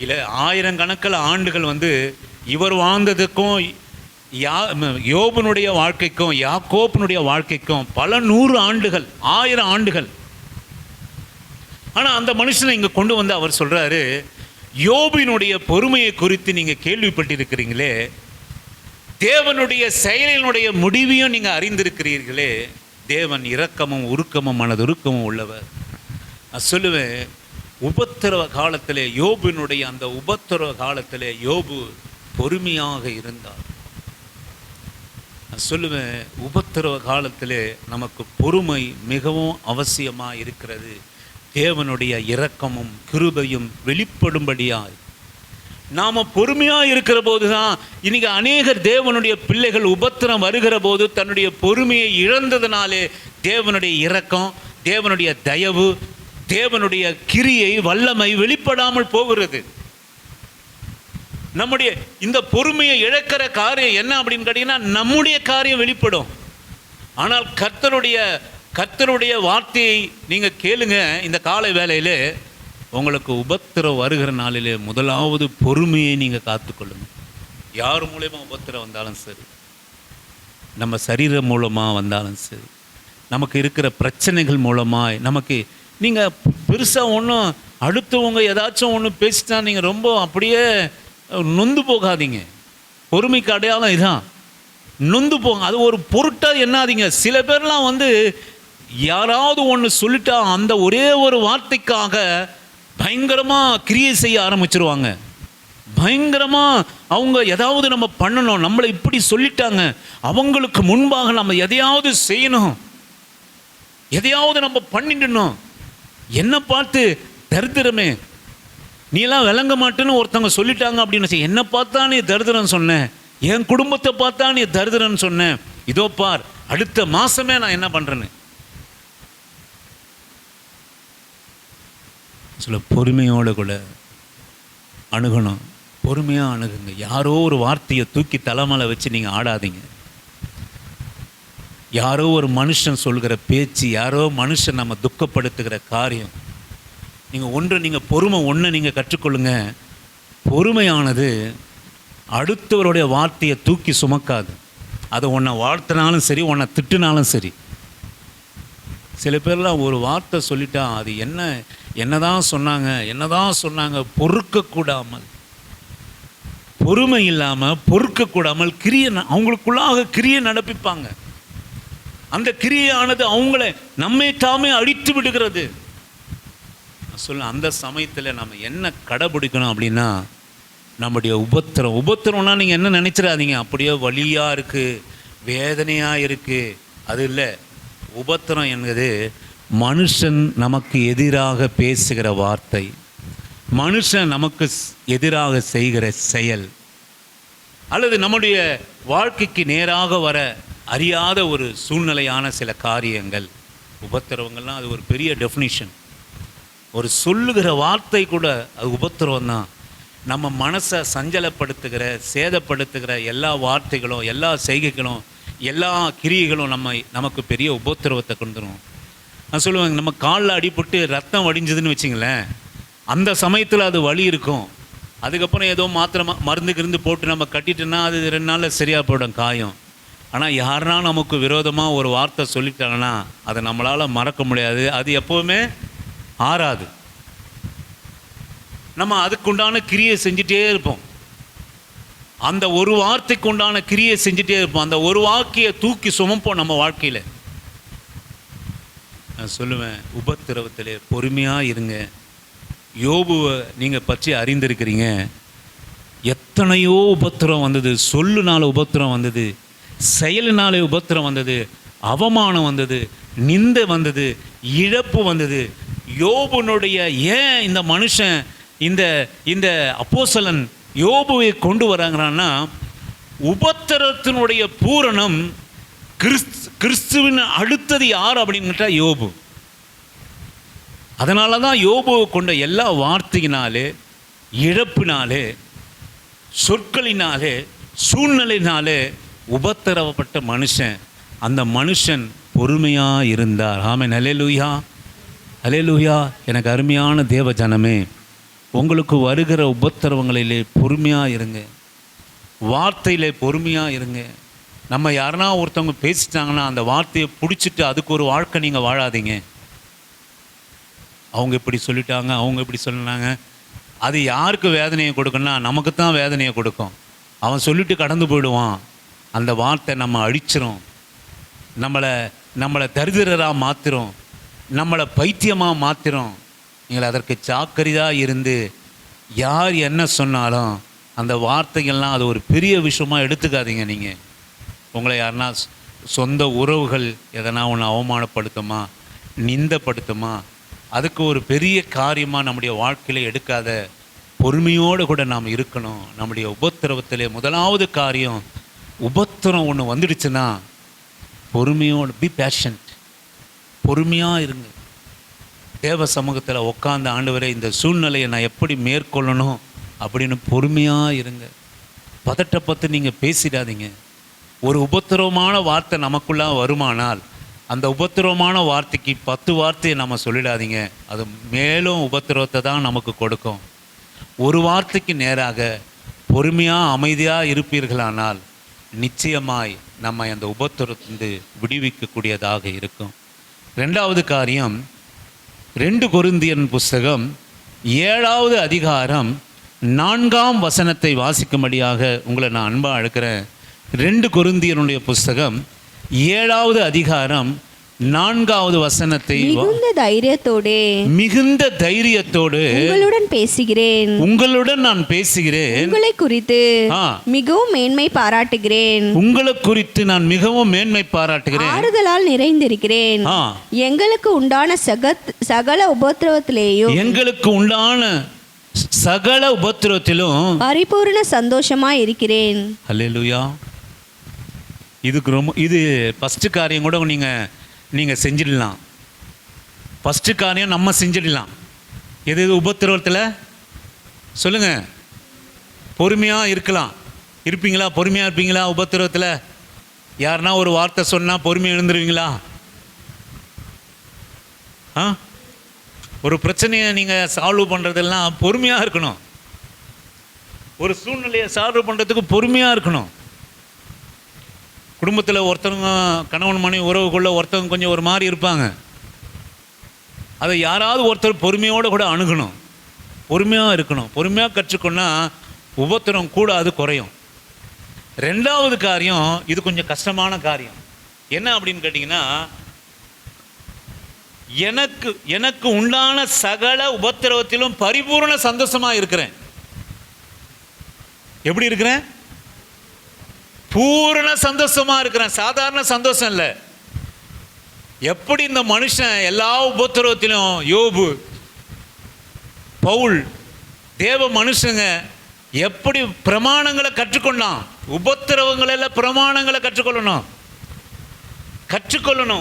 இல்லை ஆயிரக்கணக்கில் ஆண்டுகள் இவர் வாழ்ந்ததுக்கும் யோபனுடைய வாழ்க்கைக்கும் யாக்கோப்பினுடைய வாழ்க்கைக்கும் பல 100 ஆண்டுகள் 1000 ஆண்டுகள். ஆனால் அந்த மனுஷனை இங்கே கொண்டு அவர் சொல்கிறாரு, யோபினுடைய பொறுமையை குறித்து நீங்கள் கேள்விப்பட்டிருக்கிறீங்களே, தேவனுடைய செயலினுடைய முடிவையும் நீங்கள் அறிந்திருக்கிறீர்களே. தேவன் இரக்கமும் உருக்கமும் மனதுருக்கமும் உள்ளவர். நான் சொல்லுவேன், உபத்திரவ காலத்திலே யோபினுடைய அந்த உபத்திரவ காலத்திலே யோபு பொறுமையாக இருந்தார். நான் சொல்லுவேன், உபத்திரவ காலத்திலே நமக்கு பொறுமை மிகவும் அவசியமாக இருக்கிறது. தேவனுடைய இரக்கமும் கிருபையும் வெளிப்படும்படியாய் நாம் பொறுமையாக இருக்கிற போது தான் இன்னைக்கு அநேகர் தேவனுடைய பிள்ளைகள் உபத்திரம் வருகிற போது தன்னுடைய பொறுமையை இழந்ததினாலே தேவனுடைய இரக்கம், தேவனுடைய தயவு, தேவனுடைய கிரியை வல்லமை வெளிப்படாமல் போகிறது. நம்முடைய இந்த பொறுமையை இழக்கிற காரியம் என்ன அப்படின்னு கேட்டீங்கன்னா, நம்முடைய காரியம் வெளிப்படும். ஆனால் கர்த்தருடைய வார்த்தையை நீங்க கேளுங்க. இந்த காலை வேளையில உங்களுக்கு உபத்திரம் வருகிற நாளிலே முதலாவது பொறுமையை நீங்க காத்துக்கொள்ளுங்க. யார் மூலமா உபத்திரம் வந்தாலும் சரி, நம்ம சரீரம் மூலமா வந்தாலும் சரி, நமக்கு இருக்கிற பிரச்சனைகள் மூலமாய் நமக்கு நீங்கள் பெருசாக ஒன்றும் அடுத்தவங்க ஏதாச்சும் ஒன்று பேசிட்டா நீங்கள் ரொம்ப அப்படியே நொந்து போகாதீங்க. பொறுமைக்கு அடையாளம் இதான், நொந்து போங்க. அது ஒரு பொருட்டாக என்னாதீங்க. சில பேர்லாம் யாராவது ஒன்று சொல்லிட்டா அந்த ஒரே ஒரு வார்த்தைக்காக பயங்கரமாக கிரியை செய்ய ஆரம்பிச்சிருவாங்க. பயங்கரமாக அவங்க ஏதாவது நம்ம பண்ணணும், நம்மளை இப்படி சொல்லிட்டாங்க, அவங்களுக்கு முன்பாக நம்ம எதையாவது செய்யணும், எதையாவது நம்ம பண்ணிடணும். என்ன பார்த்து தரித்திரமே நீ எல்லாம் விளங்க மாட்டேன்னு ஒருத்தவங்க சொல்லிட்டாங்க அப்படின்னு, என்ன பார்த்தா நீ தரித்திரன்னு சொன்னேன், என் குடும்பத்தை பார்த்தா நீ தரித்திரன்னு சொன்னேன், இதோ பார் அடுத்த மாசமே நான் என்ன பண்றேன்னு. சில பொறுமையோடு கூட அணுகணும். பொறுமையாக அணுகுங்க. யாரோ ஒரு வார்த்தையை தூக்கி தலைமலை வச்சு நீங்கள் ஆடாதீங்க. யாரோ ஒரு மனுஷன் சொல்கிற பேச்சு, யாரோ மனுஷன் நம்ம துக்கப்படுத்துகிற காரியம், நீங்கள் பொறுமை நீங்கள் கற்றுக்கொள்ளுங்க. பொறுமையானது அடுத்தவருடைய வார்த்தையை தூக்கி சுமக்காது. அது உன்னை வாழ்த்தினாலும் சரி, உன்னை திட்டினாலும் சரி. சில பேர்லாம் ஒரு வார்த்தை சொல்லிட்டா அது என்னதான் சொன்னாங்க பொறுக்கக்கூடாமல், பொறுமை இல்லாமல் பொறுக்கக்கூடாமல் அவங்களுக்குள்ளாக கிரியை நடப்பிப்பாங்க. அந்த கிரியையானது அவங்கள நம்மை தாமே அழித்து விடுகிறது. சொல்ல அந்த சமயத்தில் நம்ம என்ன கடைபிடிக்கணும் அப்படின்னா, நம்முடைய உபத்திரம்னா நீங்கள் என்ன நினைச்சிடாதீங்க, அப்படியே வலியாக இருக்குது, வேதனையாக இருக்குது, அது இல்லை. உபத்திரம் என்பது மனுஷன் நமக்கு எதிராக பேசுகிற வார்த்தை, மனுஷன் நமக்கு எதிராக செய்கிற செயல், அல்லது நம்முடைய வாழ்க்கைக்கு நேராக வர அறியாத ஒரு சூழ்நிலையான சில காரியங்கள். உபத்திரவங்கள்லாம் அது ஒரு பெரிய டெஃபினிஷன். ஒரு சொல்லுகிற வார்த்தை கூட அது உபத்திரவம் தான். நம்ம மனசை சஞ்சலப்படுத்துகிற, சேதப்படுத்துகிற எல்லா வார்த்தைகளும், எல்லா செய்கைகளும், எல்லா கிரியைகளும் நமக்கு பெரிய உபத்திரவத்தை கொண்டுரும். நான் சொல்லுவேன், நம்ம காலில் அடிபட்டு ரத்தம் வடிஞ்சதுன்னு வச்சிங்களேன், அந்த சமயத்தில் அது வலி இருக்கும். அதுக்கப்புறம் ஏதோ மருந்து கிருந்து போட்டு நம்ம கட்டிட்டோன்னா அது 2 நாளில் சரியாக போயிடும் காயம். ஆனால் யாருனா நமக்கு விரோதமாக ஒரு வார்த்தை சொல்லிட்டாங்கன்னா அதை நம்மளால் மறக்க முடியாது, அது எப்போவுமே ஆறாது. நம்ம அதுக்குண்டான கிரியை செஞ்சுட்டே இருப்போம், அந்த ஒரு வார்த்தைக்கு உண்டான கிரியை செஞ்சுட்டே இருப்போம், அந்த ஒரு வாக்கியை தூக்கி சுமப்போம் நம்ம வாழ்க்கையில். நான் சொல்லுவேன், உபத்திரவத்திலே பொறுமையாக இருங்க. யோபுவை நீங்கள் பற்றி அறிந்திருக்கிறீங்க, எத்தனையோ உபத்திரம் வந்தது, சொல்லுனால உபத்திரம் வந்தது, செயலினாலே உபத்திரம் வந்தது, அவமானம் வந்தது, நிந்தை வந்தது, இழப்பு வந்தது. யோபுனுடைய ஏன் இந்த மனுஷன் இந்த அப்போஸ்தலன் யோபுவை கொண்டு வராங்கறான்னா, உபத்திரத்தினுடைய பூரணம் கிறிஸ்துவின் அடுத்தது யார் அப்படின்னு கேட்டா யோபு. அதனால தான் யோபுவை கொண்ட எல்லா வார்த்தையினாலே, இழப்பினாலே, சொற்களினாலே, சூழ்நிலையினாலே உபத்திரவப்பட்ட மனுஷன், அந்த மனுஷன் பொறுமையாக இருந்தார். ஆமென், அல்லேலூயா, அல்லேலூயா. எனக்கு அருமையான தேவ ஜனமே, உங்களுக்கு வருகிற உபத்திரவங்களிலே பொறுமையாக இருங்க, வார்த்தையிலே பொறுமையாக இருங்க. நம்ம யாருன்னா ஒருத்தவங்க பேசிட்டாங்கன்னா அந்த வார்த்தையை பிடிச்சிட்டு அதுக்கு ஒரு வாழ்க்கை நீங்கள் வாழாதீங்க. அவங்க இப்படி சொல்லிட்டாங்க, அவங்க இப்படி சொன்னாங்க, அது யாருக்கு வேதனையை கொடுக்குன்னா நமக்கு தான் வேதனையை கொடுக்கும். அவன் சொல்லிட்டு கடந்து போயிடுவான், அந்த வார்த்தை நம்ம அழிச்சிரும், நம்மளை தரித்திரராக மாற்றிரும், நம்மளை பைத்தியமாக மாற்றிரும். நீங்கள் அதற்கு ஜாக்கிரதையாக இருந்து யார் என்ன சொன்னாலும் அந்த வார்த்தைகள்லாம் அது ஒரு பெரிய விஷயமாக எடுத்துக்காதீங்க. நீங்கள் உங்களை யாருன்னா சொந்த உறவுகள் எதனா ஒன்று அவமானப்படுத்துமா, நிந்தப்படுத்துமா, அதுக்கு ஒரு பெரிய காரியமாக நம்முடைய வாழ்க்கையில் எடுக்காத, பொறுமையோடு கூட நாம் இருக்கணும். நம்முடைய உபத்திரவத்திலே முதலாவது காரியம், உபத்திரம் ஒன்று வந்துடுச்சுன்னா பொறுமையோடு, பி பேஷண்ட், பொறுமையாக இருங்க. தேவ சமூகத்தில் உட்காந்து, ஆண்டவரே இந்த சூழ்நிலையை நான் எப்படி மேற்கொள்ளணும் அப்படின்னு பொறுமையாக இருங்க. பதட்டப்பட்டு நீங்கள் பேசிடாதீங்க. ஒரு உபத்திரவமான வார்த்தை நமக்குள்ளே வருமானால் அந்த உபத்திரவமான வார்த்தைக்கு 10 வார்த்தையை நம்ம சொல்லிடாதீங்க, அது மேலும் உபத்திரவத்தை தான் நமக்கு கொடுக்கும். ஒரு வார்த்தைக்கு நேராக பொறுமையாக அமைதியாக இருப்பீர்களானால் நிச்சயமாய் நம்ம அந்த உபத்திரத்திலிருந்து விடுவிக்கக்கூடியதாக இருக்கும். 2வது காரியம், 2 கொரிந்தியர் புஸ்தகம் 7வது அதிகாரம் 4ஆம் வசனத்தை வாசிக்கும்படியாக உங்களை நான் அன்பாக அழைக்கிறேன். 2 கொரிந்தியருடைய புஸ்தகம் 7வது அதிகாரம் 4வது வசனத்தை மிகுந்த தைரியத்தோடு உங்களுடன் நான் பேசுகிறேன், உங்களை குறித்து மிகவும் மேன்மை பாராட்டுகிறேன், உங்களை குறித்து நான் மிகவும் மேன்மை பாராட்டுகிறேன், ஆறுதலால் நிறைந்திருக்கிறேன். எங்களுக்கு உண்டான சகல உபத்திரவத்திலேயும் சகல உபத்திரவத்திலும் பரிபூர்ண சந்தோஷமாய் இருக்கிறேன். அல்லேலூயா. இது ஃபஸ்ட்டு காரியம் கூட நீங்கள் செஞ்சிடலாம். ஃபஸ்ட்டு காரியம் நம்ம செஞ்சிடலாம். எது உபத்திரவத்தில் சொல்லுங்கள், பொறுமையாக இருப்பீங்களா? பொறுமையாக இருப்பீங்களா? உபத்திரவத்தில் யாருன்னா ஒரு வார்த்தை சொன்னால் பொறுமையாக எழுந்துருவீங்களா? ஒரு பிரச்சனையை நீங்கள் சால்வ் பண்ணுறதெல்லாம் பொறுமையாக இருக்கணும். ஒரு சூழ்நிலையை சால்வ் பண்ணுறதுக்கு பொறுமையாக இருக்கணும். குடும்பத்தில் ஒருத்தவங்க கணவன் மனைவி உறவுக்குள்ள ஒருத்தவங்க கொஞ்சம் ஒரு மாதிரி இருப்பாங்க, அதை யாராவது ஒருத்தர் பொறுமையோடு கூட அணுகணும், பொறுமையாக இருக்கணும். பொறுமையாக கற்றுக்கொன்னா உபத்திரம் கூட அது குறையும். 2வது காரியம், இது கொஞ்சம் கஷ்டமான காரியம். என்ன அப்படின்னு கேட்டிங்கன்னா, எனக்கு எனக்கு உண்டான சகல உபத்திரவத்திலும் பரிபூர்ண சந்தோஷமா இருக்கிறேன். எப்படி இருக்கிறேன்? பூரண சந்தோஷமா இருக்கிறேன். சாதாரண சந்தோஷம் இல்லை. எப்படி இந்த மனுஷன் எல்லா உபத்திரவத்திலும், யோபு, பவுல், தேவ மனுஷங்க எப்படி பிரமாணங்களை கற்றுக்கொண்டான். உபத்திரவங்களில் பிரமாணங்களை கற்றுக்கொள்ளணும்.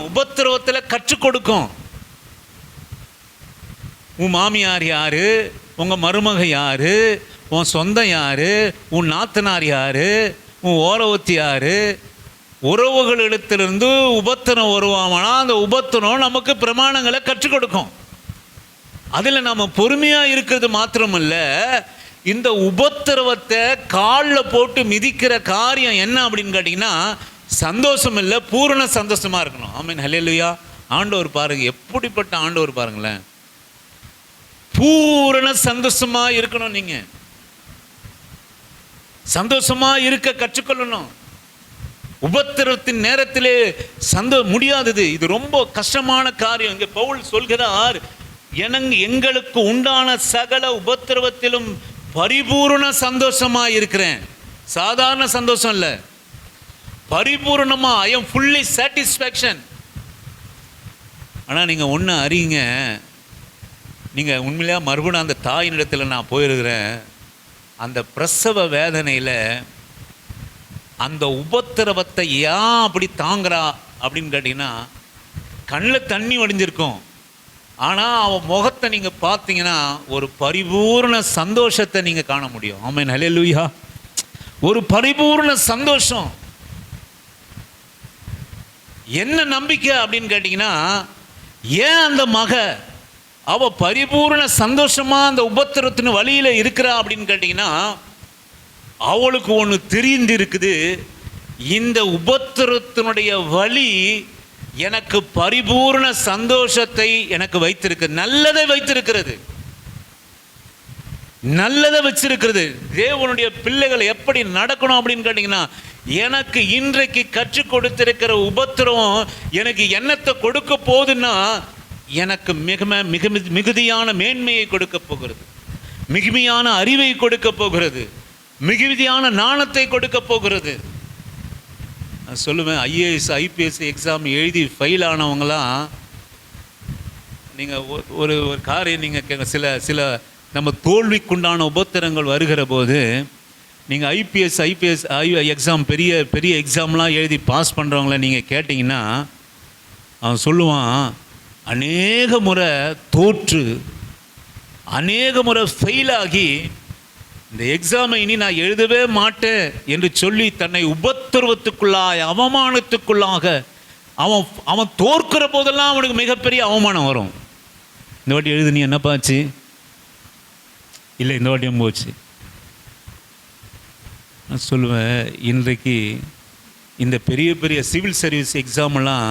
உபத்திரவத்தில் கற்றுக் கொடுக்கும். உன் மாமியார் யாரு, உங்க மருமக யாரு, உன் சொந்தம் யாரு, உன் நாத்தனார் யாரு, உன் ஓரவத்தி யாரு, உறவுகளிடத்திலிருந்து உபத்திரம் வருவாமனா அந்த உபத்திரம் நமக்கு பிரமாணங்களை கற்றுக் கொடுக்கும். அதில் நம்ம பொறுமையாக இருக்கிறது மாத்திரமல்ல, இந்த உபத்திரவத்தை காலில் போட்டு மிதிக்கிற காரியம் என்ன அப்படின்னு கேட்டிங்கன்னா, சந்தோஷம் இல்லை, பூரண சந்தோஷமாக இருக்கணும். ஆமென், ஹல்லேலூயா. ஆண்டவர் பாருங்க, எப்படிப்பட்ட ஆண்டவர் பாருங்களேன். பூரண சந்தோஷமாக இருக்கணும். நீங்கள் சந்தோஷமாக இருக்க கற்றுக்கொள்ளணும். உபத்திரத்தின் நேரத்திலே முடியாதது. இது ரொம்ப கஷ்டமான காரியம். இங்கே பவுல் சொல்கிறார், எங்களுக்கு உண்டான சகல உபத்திரவத்திலும் பரிபூர்ண சந்தோஷமா இருக்கிறேன். சாதாரண சந்தோஷம் இல்லை, பரிபூர்ணமா. I am fully satisfaction. ஆனால் நீங்கள் ஒன்று அறியுங்க, நீங்கள் உண்மையிலேயே மறுபடியும் அந்த தாயினிடத்தில் நான் போயிருக்கிறேன். அந்த பிரசவ வேதனையில் அந்த உபத்திரவத்தை ஏன் அப்படி தாங்குறா அப்படின்னு கேட்டிங்கன்னா, கண்ணில் தண்ணி வடிஞ்சிருக்கும். ஆனால் அவன் முகத்தை நீங்கள் பார்த்தீங்கன்னா ஒரு பரிபூர்ண சந்தோஷத்தை நீங்கள் காண முடியும். ஆமென், ஹல்லேலூயா. ஒரு பரிபூர்ண சந்தோஷம். என்ன நம்பிக்கை அப்படின்னு கேட்டிங்கன்னா, ஏன் அந்த அவ பரிபூர்ண சந்தோஷமா அந்த உபத்திரத்தின் வழியில் இருக்கிறா அப்படின்னு கேட்டிங்கன்னா, அவளுக்கு ஒன்று தெரிந்து இருக்குது. இந்த உபத்திரத்தினுடைய வழி எனக்கு பரிபூர்ண சந்தோஷத்தை எனக்கு வைத்திருக்கு, நல்லதை வைத்திருக்கிறது, நல்லதை வச்சிருக்கிறது. தேவனுடைய பிள்ளைகள் எப்படி நடக்கணும் அப்படின்னு கேட்டீங்கன்னா, எனக்கு இன்றைக்கு கற்றுக் கொடுத்திருக்கிற உபத்திரம் எனக்கு என்னத்தை கொடுக்க போகுதுன்னா, எனக்கு மிகுதியான மேன்மையை கொடுக்க போகிறது, மிகுதியான அறிவை கொடுக்க போகிறது, மிகுதியான நாணத்தை கொடுக்க போகிறது. நான் சொல்லுவேன், ஐஏஎஸ் ஐபிஎஸ் எக்ஸாம் எழுதி ஃபெயில் ஆனவங்களாம், நீங்கள் ஒரு காரியம் நீங்கள் சில நம்ம தோல்விக்குண்டான உபத்திரங்கள் வருகிற போது, நீங்கள் ஐபிஎஸ் எக்ஸாம் பெரிய எக்ஸாம்லாம் எழுதி பாஸ் பண்ணுறவங்கள நீங்கள் கேட்டிங்கன்னா, அவன் சொல்லுவான், அநேக முறை தோற்று, அநேக முறை ஃபெயிலாகி, இந்த எக்ஸாமை இனி நான் எழுதவே மாட்டேன் என்று சொல்லி தன்னை உபத்திரவத்துக்குள்ளாக, அவமானத்துக்குள்ளாக அவன் தோற்கிற போதெல்லாம் அவனுக்கு மிகப்பெரிய அவமானம் வரும். இந்த வாட்டி எழுது, நீ என்னப்பாச்சு, இல்லை இந்த வாட்டியும் போச்சு. நான் சொல்லுவேன், இன்றைக்கு இந்த பெரிய பெரிய சிவில் சர்வீஸ் எக்ஸாமெல்லாம்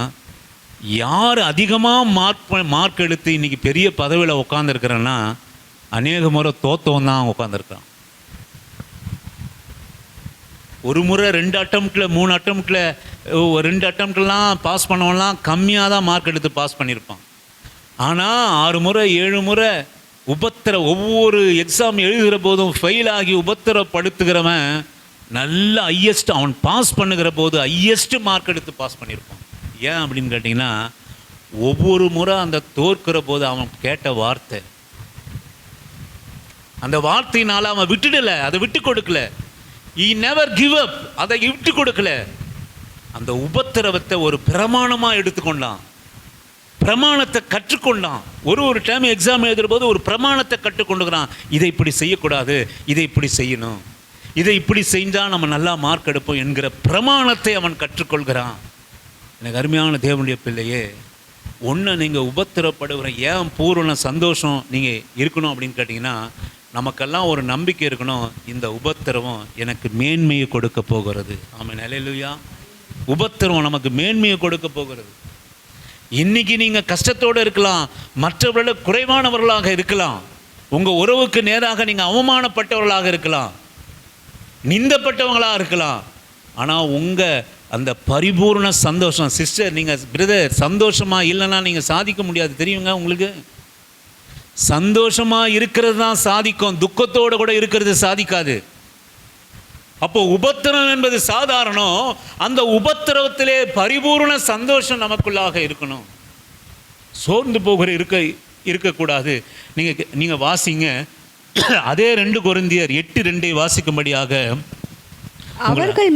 யார் அதிகமாக மார்க் எடுத்து இன்றைக்கி பெரிய பதவியில் உட்காந்துருக்கிறேன்னா, அநேக முறை தோத்தவன் தான் உட்காந்துருக்கான். ஒரு முறை 2 அட்டம்ப்டில் 3 அட்டம்ப்டில் 2 அட்டம்ப்ட்லாம் பாஸ் பண்ணவன்லாம் கம்மியாக தான் மார்க் எடுத்து பாஸ் பண்ணியிருப்பான். ஆனால் 6 முறை 7 முறை ஒவ்வொரு எக்ஸாம் எழுதுகிற போதும் ஃபெயில் ஆகி உபத்திரப்படுத்துகிறவன் நல்ல ஹையஸ்ட், அவன் பாஸ் பண்ணுகிற போது ஹையஸ்ட் மார்க் எடுத்து பாஸ் பண்ணியிருப்பான். ஏன் அப்படின்னு கேட்டிங்கன்னா, ஒவ்வொரு முறை அந்த தோற்கிற போது அவன் கேட்ட வார்த்தை, அந்த வார்த்தையினால் அவன் விட்டுடலை, அதை விட்டு கொடுக்கல. He never give up, அதை விட்டு கொடுக்கல. அந்த உபத்திரவத்தை ஒரு பிரமாணமாக எடுத்துக்கொண்டான், பிரமாணத்தை கற்றுக்கொண்டான். ஒரு டைம் எக்ஸாம் எழுதுகிற போது ஒரு பிரமாணத்தை கற்றுக்கொண்டுக்கிறான். இதை இப்படி செய்யக்கூடாது, இதை இப்படி செய்யணும், இதை இப்படி செஞ்சால் நம்ம நல்லா மார்க் எடுப்போம் என்கிற பிரமாணத்தை அவன் கற்றுக்கொள்கிறான். எனக்கு அருமையான தேவனுடைய பிள்ளையே, ஒன்று நீங்கள் உபத்திரப்படுகிற ஏன் பூரண சந்தோஷம் நீங்கள் இருக்கணும் அப்படின்னு கேட்டிங்கன்னா, நமக்கெல்லாம் ஒரு நம்பிக்கை இருக்கணும், இந்த உபத்திரவம் எனக்கு மேன்மையை கொடுக்க போகிறது. ஆமென், ஹல்லேலூயா. உபத்திரவம் நமக்கு மேன்மையை கொடுக்க போகிறது. இன்னைக்கு நீங்கள் கஷ்டத்தோடு இருக்கலாம், மற்றவர்கள குறைவானவர்களாக இருக்கலாம், உங்கள் உறவுக்கு நேராக நீங்கள் அவமானப்பட்டவர்களாக இருக்கலாம், நிந்தப்பட்டவங்களாக இருக்கலாம். ஆனால் உங்கள் அந்த பரிபூர்ண சந்தோஷம். சிஸ்டர், நீங்கள் பிரதர் சந்தோஷமாக இல்லைன்னா நீங்கள் சாதிக்க முடியாது, தெரியுங்க உங்களுக்கு. சந்தோஷமாக இருக்கிறது தான் சாதிக்கும், துக்கத்தோடு கூட இருக்கிறது சாதிக்காது. அப்போ உபத்திரம் என்பது சாதாரணம். அந்த உபத்திரவத்திலே பரிபூர்ண சந்தோஷம் நமக்குள்ளாக இருக்கணும். சோர்ந்து போகிற இருக்கக்கூடாது. நீங்கள் வாசிங்க, அதே 2 கொரிந்தியர் 8:2 வாசிக்கும்படியாக. அவர்கள்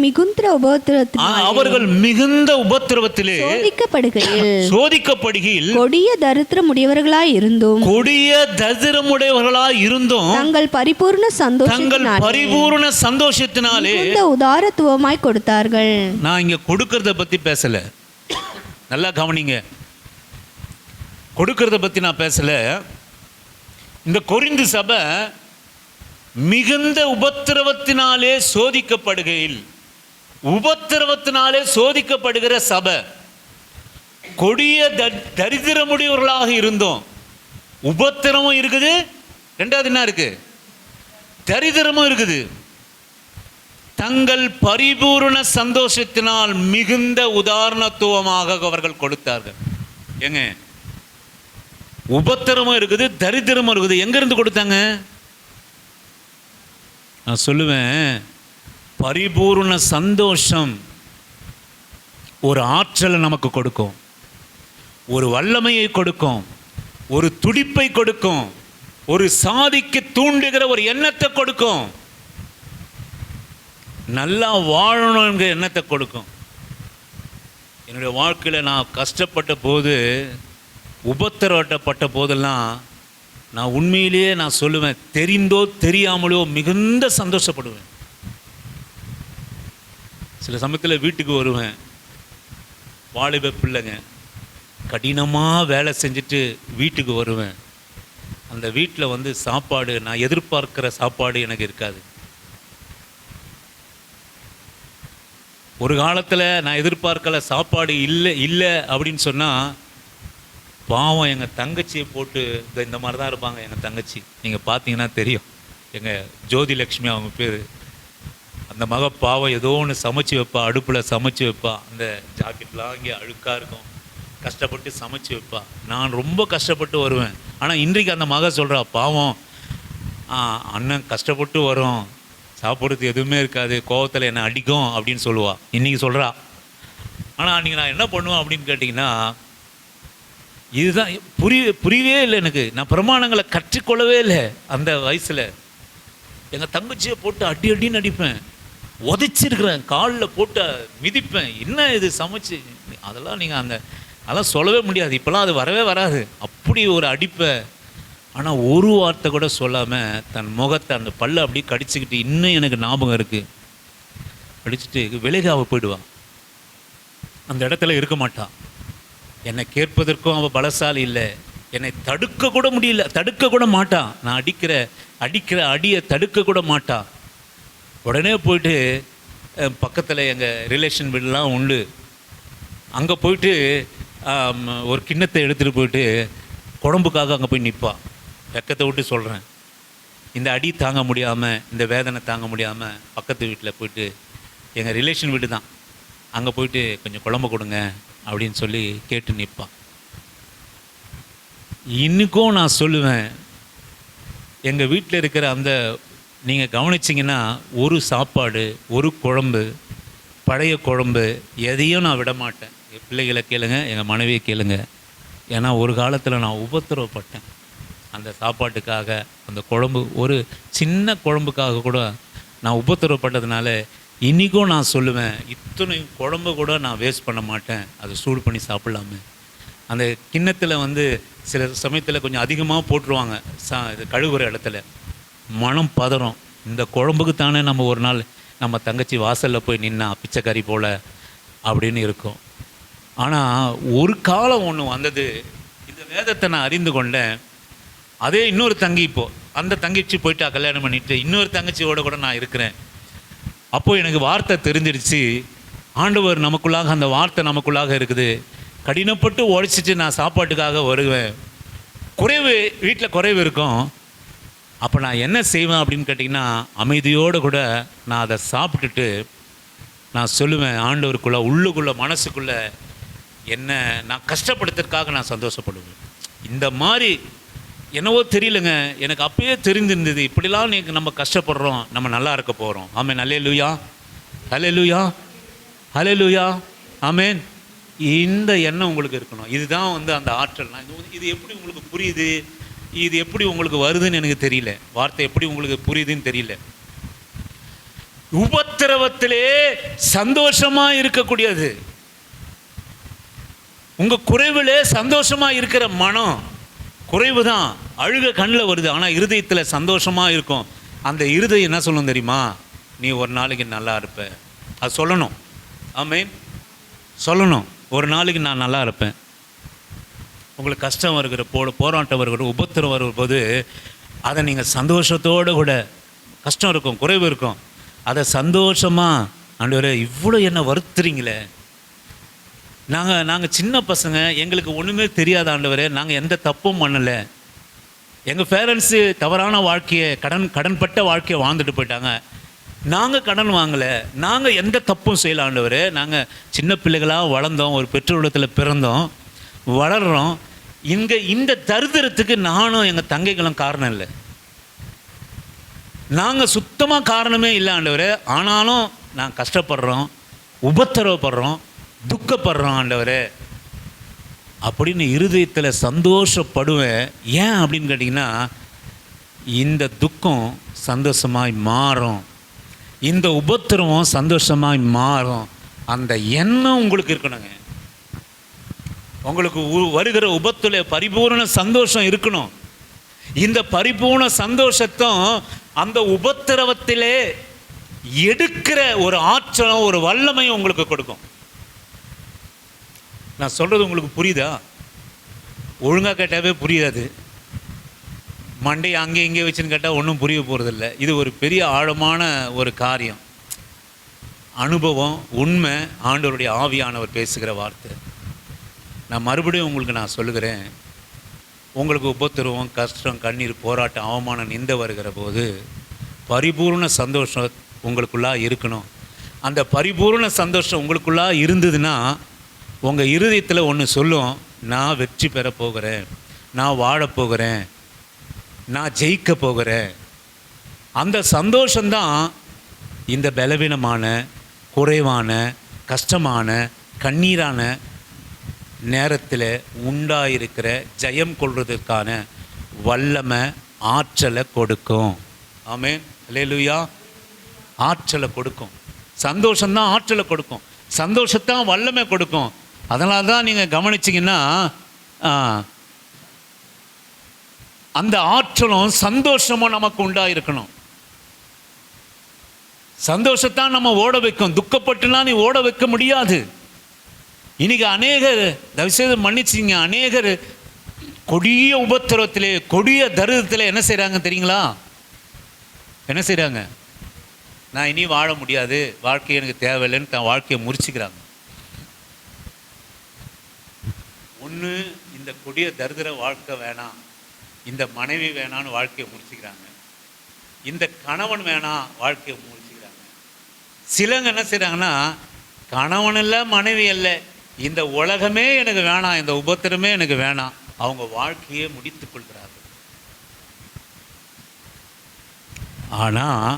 மிகுந்த உபத்திரவத்திலே சோதிக்கப்படுகையில் கொடிய தரித்திரமுடையவர்களாய் இருந்தும் தங்கள் பரிபூர்ண சந்தோஷத்தினாலே உதாரத்துவமாய் கொடுத்தார்கள். நான் இங்க கொடுக்கறத பத்தி பேசல, நல்லா கவனிங்க. கொடுக்கறத பத்தி நான் பேசல. இந்த கொரிந்து சபை மிகுந்த உபத்திரவத்தினாலே சோதிக்கப்படுகிற சபை. கொடிய தரித்திரமுடையவர்களாக இருந்தோம். உபத்திரமும் இருக்குது, 2வது என்ன இருக்கு? தரித்திரமும் இருக்குது. தங்கள் பரிபூர்ண சந்தோஷத்தினால் மிகுந்த உதாரணத்துவமாக அவர்கள் கொடுத்தார்கள். ஏங்க, உபத்திரமும் இருக்குது, தரித்திரமும் இருக்குது. எங்கிருந்து கொடுத்தாங்க? நான் சொல்லுவேன், பரிபூர்ண சந்தோஷம் ஒரு ஆற்றலை நமக்கு கொடுக்கும், ஒரு வல்லமையை கொடுக்கும், ஒரு துடிப்பை கொடுக்கும், ஒரு சாதிக்க தூண்டுகிற ஒரு எண்ணத்தை கொடுக்கும், நல்லா வாழணுங்கிற எண்ணத்தை கொடுக்கும். என்னுடைய வாழ்க்கையில் நான் கஷ்டப்பட்ட போது, உபத்திரவப்பட்ட போதெல்லாம் நான் உண்மையிலேயே நான் சொல்லுவேன், தெரிந்தோ தெரியாமலோ மிகுந்த சந்தோஷப்படுவேன். சில சமயத்தில் வீட்டுக்கு வருவேன், வாலிப பிள்ளைங்க கடினமாக வேலை செஞ்சுட்டு வீட்டுக்கு வருவேன். அந்த வீட்டில் சாப்பாடு, நான் எதிர்பார்க்கிற சாப்பாடு எனக்கு இருக்காது. ஒரு காலத்தில் நான் எதிர்பார்க்கல சாப்பாடு இல்லை அப்படின்னு சொன்னால், பாவம் எங்கள் தங்கச்சியை போட்டு இந்த மாதிரி தான் இருப்பாங்க. எங்கள் தங்கச்சி நீங்கள் பார்த்தீங்கன்னா தெரியும், எங்கள் ஜோதி லக்ஷ்மி அவங்க பேர். அந்த பாவம் ஏதோ ஒன்று சமைச்சு வைப்பா, அடுப்பில் சமைச்சு வைப்பா. அந்த ஜாக்கெட்லாம் இங்கே அழுக்காக இருக்கும், கஷ்டப்பட்டு சமைச்சு வைப்பா. நான் ரொம்ப கஷ்டப்பட்டு வருவேன். ஆனால் இன்றைக்கு அந்த சொல்கிறா, பாவம் அண்ணன் கஷ்டப்பட்டு வரும், சாப்பிட்றது எதுவுமே இருக்காது, கோவத்தில் என்னை அடிக்கும் அப்படின்னு சொல்லுவா. இன்றைக்கி சொல்கிறா. ஆனால் அன்றைக்கி நான் என்ன பண்ணுவேன் அப்படின்னு கேட்டிங்கன்னா, இதுதான் புரியவே இல்லை எனக்கு. நான் பிரமாணங்களை கற்றுக்கொள்ளவே இல்லை அந்த வயசில். எங்கள் தங்கச்சியை போட்டு அடின்னு அடிப்பேன், உதைச்சிருக்கிறேன், காலில் போட்டு மிதிப்பேன். என்ன இது சமைச்சு, அதெல்லாம் நீங்கள் அதெல்லாம் சொல்லவே முடியாது. இப்போலாம் அது வரவே வராது, அப்படி ஒரு அடிப்பை. ஆனால் ஒரு வார்த்தை கூட சொல்லாமல் தன் முகத்தை அந்த பல்லை அப்படியே கடிச்சிக்கிட்டு, இன்னும் எனக்கு ஞாபகம் இருக்குது, கடிச்சிட்டு விலகாவ போயிடுவான். அந்த இடத்துல இருக்க மாட்டான். என்னை கேட்பதற்கும் அவள் பலசாலி இல்லை, என்னை தடுக்க கூட முடியல, தடுக்க கூட மாட்டான். நான் அடிக்கிற அடியை தடுக்க கூட மாட்டான். உடனே போயிட்டு பக்கத்தில் எங்கள் ரிலேஷன் வீடெலாம் உண்டு, அங்கே போயிட்டு ஒரு கிண்ணத்தை எடுத்துகிட்டு போயிட்டு குழம்புக்காக அங்கே போய் நிற்பான். வெக்கத்தை விட்டு சொல்கிறேன், இந்த அடி தாங்க முடியாமல், இந்த வேதனை தாங்க முடியாமல் பக்கத்து வீட்டில் போயிட்டு, எங்கள் ரிலேஷன் வீடு தான், அங்கே போயிட்டு கொஞ்சம் குழம்பு கொடுங்க அப்படின்னு சொல்லி கேட்டு நிற்பான். இன்றைக்கும் நான் சொல்லுவேன், எங்கள் வீட்டில் இருக்கிற அந்த, நீங்கள் கவனிச்சிங்கன்னா, ஒரு சாப்பாடு, ஒரு குழம்பு, பழைய குழம்பு எதையும் நான் விட மாட்டேன். என் பிள்ளைகளை கேளுங்க, எங்கள் மனைவியை கேளுங்க. ஏன்னா ஒரு காலத்தில் நான் உபத்திரவப்பட்டேன் அந்த சாப்பாட்டுக்காக. அந்த குழம்பு, ஒரு சின்ன குழம்புக்காக கூட நான் உபத்திரவப்பட்டதுனால இன்றைக்கும் நான் சொல்லுவேன், இத்தனை குழம்பு கூட நான் வேஸ்ட் பண்ண மாட்டேன், அதை சூடு பண்ணி சாப்பிட்லாமே. அந்த கிண்ணத்தில் சில சமயத்தில் கொஞ்சம் அதிகமாக போட்டுருவாங்க, இது கழுவுற இடத்துல மனம் பதறும். இந்த குழம்புக்கு தானே நம்ம ஒரு நாள் நம்ம தங்கச்சி வாசலில் போய் நின்னா பிச்சைக்காரி போல் அப்படின்னு இருக்கும். ஆனால் ஒரு காலம் ஒன்று வந்தது, இந்த வேதத்தை நான் அறிந்து கொண்டேன். அதே இன்னொரு தங்கி, இப்போது அந்த தங்கச்சி போயிட்டா கல்யாணம் பண்ணிட்டு, இன்னொரு தங்கச்சியோடு கூட நான் இருக்கிறேன். அப்போது எனக்கு வார்த்தை தெரிஞ்சிடுச்சு, ஆண்டவர் நமக்குள்ளாக, அந்த வார்த்தை நமக்குள்ளாக இருக்குது. கடினப்பட்டு உழைச்சிட்டு நான் சாப்பாட்டுக்காக வருவேன், குறைவு வீட்டில் குறைவு இருக்கும். அப்போ நான் என்ன செய்வேன் அப்படின்னு கேட்டிங்கன்னா, அமைதியோடு கூட நான் அதை சாப்பிட்டுட்டு நான் சொல்லுவேன், ஆண்டவருக்குள்ள உள்ளுக்குள்ள மனசுக்குள்ள என்ன நான் கஷ்டப்படுத்துறதுக்காக நான் சந்தோஷப்படுவேன். இந்த மாதிரி என்னவோ தெரியலங்க, எனக்கு அப்பயே தெரிஞ்சிருந்தது, இப்படிலாம் நம்ம கஷ்டப்படுறோம், நம்ம நல்லா இருக்க போகிறோம். ஆமென். அல்லேலூயா, அல்லேலூயா, அல்லேலூயா, ஆமென். இந்த எண்ணம் உங்களுக்கு இருக்கணும். இதுதான் அந்த ஆற்றல். இது எப்படி உங்களுக்கு புரியுது, இது எப்படி உங்களுக்கு வருதுன்னு எனக்கு தெரியல, வார்த்தை எப்படி உங்களுக்கு புரியுதுன்னு தெரியல. உபத்திரவத்திலே சந்தோஷமா இருக்கக்கூடியது, உங்க குறைவிலே சந்தோஷமா இருக்கிற மனம், குறைவு தான் அழுக கண்ணில் வருது, ஆனால் இருதயத்தில் சந்தோஷமா இருக்கும். அந்த இருதயம் என்ன சொல்லணும் தெரியுமா? நீ ஒரு நாளைக்கு நல்லா இருப்ப. அது சொல்லணும். ஆமென். சொல்லணும், ஒரு நாளைக்கு நான் நல்லா இருப்பேன். உங்களுக்கு கஷ்டம் வருகிற போராட்டம் வருகிற உபத்திரம் வரும்போது அதை நீங்கள் சந்தோஷத்தோடு கூட, கஷ்டம் இருக்கும், குறைவு இருக்கும், அதை சந்தோஷமாக, ஆண்டவரே இவ்வளோ என்ன வருத்துறீங்களே, நாங்கள் சின்ன பசங்க, எங்களுக்கு ஒன்றுமே தெரியாத ஆண்டவரே, நாங்கள் எந்த தப்பும் பண்ணலை, எங்கள் பேரண்ட்ஸு தவறான வாழ்க்கையை கடன்பட்ட வாழ்க்கையை வாழ்ந்துட்டு போயிட்டாங்க, நாங்கள் கடன் வாங்கலை, நாங்கள் எந்த தப்பும் செய்யலை ஆண்டவரே, நாங்கள் சின்ன பிள்ளைகளாக வளர்ந்தோம், ஒரு பெற்றோரிடத்தில் பிறந்தோம், வளர்கிறோம், இங்கே இந்த தரித்திரத்துக்கு நானும் எங்கள் தங்கைகளும் காரணம் இல்லை, நாங்கள் சுத்தமாக காரணமே இல்லை ஆண்டவரே, ஆனாலும் நான் கஷ்டப்படுறோம், உபத்திரவப்படுறோம், துக்கப்படுறோம் ஆண்டவரே அப்படின்னு இருதயத்தில் சந்தோஷப்படுவேன். ஏன் அப்படின்னு கேட்டிங்கன்னா, இந்த துக்கம் சந்தோஷமாய் மாறும், இந்த உபத்திரவம் சந்தோஷமாய் மாறும். அந்த எண்ணம் உங்களுக்கு இருக்கணுங்க. உங்களுக்கு வருகிற உபத்துல பரிபூர்ண சந்தோஷம் இருக்கணும். இந்த பரிபூர்ண சந்தோஷத்தும் அந்த உபத்திரவத்திலே எடுக்கிற ஒரு ஆற்றலும் ஒரு வல்லமையும் உங்களுக்கு கொடுக்கும். நான் சொல்றது உங்களுக்கு புரியுதா? ஒழுங்காக கேட்டாவே புரியாது, மண்டை அங்கே இங்கே வச்சுன்னு கேட்டால் ஒன்றும் புரிய போகிறதில்ல. இது ஒரு பெரிய ஆழமான ஒரு காரியம், அனுபவம், உண்மை, ஆண்டவருடைய ஆவியானவர் பேசுகிற வார்த்தை. நான் மறுபடியும் உங்களுக்கு நான் சொல்லுகிறேன், உங்களுக்கு உபத்திரவம், கஷ்டம், கண்ணீர், போராட்டம், அவமானம், நிந்த வருகிற போது பரிபூர்ண சந்தோஷம் உங்களுக்குள்ளா இருக்கணும். அந்த பரிபூர்ண சந்தோஷம் உங்களுக்குள்ளா இருந்ததுன்னா உங்கள் இருதயத்தில் ஒன்று சொல்லும், நான் வெற்றி பெற போகிறேன், நான் வாழப்போகிறேன், நான் ஜெயிக்க போகிறேன். அந்த சந்தோஷந்தான் இந்த பலவீனமான, குறைவான, கஷ்டமான, கண்ணீரான நேரத்தில் உண்டாயிருக்கிற ஜெயம் கொள்வதற்கான வல்லமை, ஆற்றலை கொடுக்கும். ஆமென். அல்லேலூயா. ஆற்றலை கொடுக்கும். சந்தோஷம்தான் ஆற்றலை கொடுக்கும், சந்தோஷத்தான் வல்லமை கொடுக்கும். அதனால தான் நீங்கள் கவனிச்சிங்கன்னா அந்த ஆற்றலும் சந்தோஷமும் நமக்கு உண்டாயிருக்கணும். சந்தோஷத்தான் நம்ம ஓட வைக்கும், துக்கப்பட்டுலாம் நீ ஓட வைக்க முடியாது. இன்னைக்கு அநேகர், தயவுசெய்து மன்னிச்சிங்க, அநேகர் கொடிய உபத்திரவத்திலே, கொடிய தரித்திரத்தில் என்ன செய்கிறாங்க தெரியுங்களா? என்ன செய்கிறாங்க? நான் இனி வாழ முடியாது, வாழ்க்கை எனக்கு தேவையில்லைன்னு தன் வாழ்க்கையை முறிச்சுக்கிறாங்க. ஒன்று இந்த கொடிய தரித்திர வாழ்க்கை வேணாம், இந்த மனைவி வேணான்னு வாழ்க்கையை முடிச்சுக்கிறாங்க, இந்த கணவன் வேணாம் வாழ்க்கையை முடிச்சுக்கிறாங்க. சிலங்க என்ன செய்கிறாங்கன்னா, கணவன் இல்லை, மனைவி இல்லை, இந்த உலகமே எனக்கு வேணாம், இந்த உபத்திரமே எனக்கு வேணாம், அவங்க வாழ்க்கையே முடித்துக் கொள்கிறார்கள். ஆனால்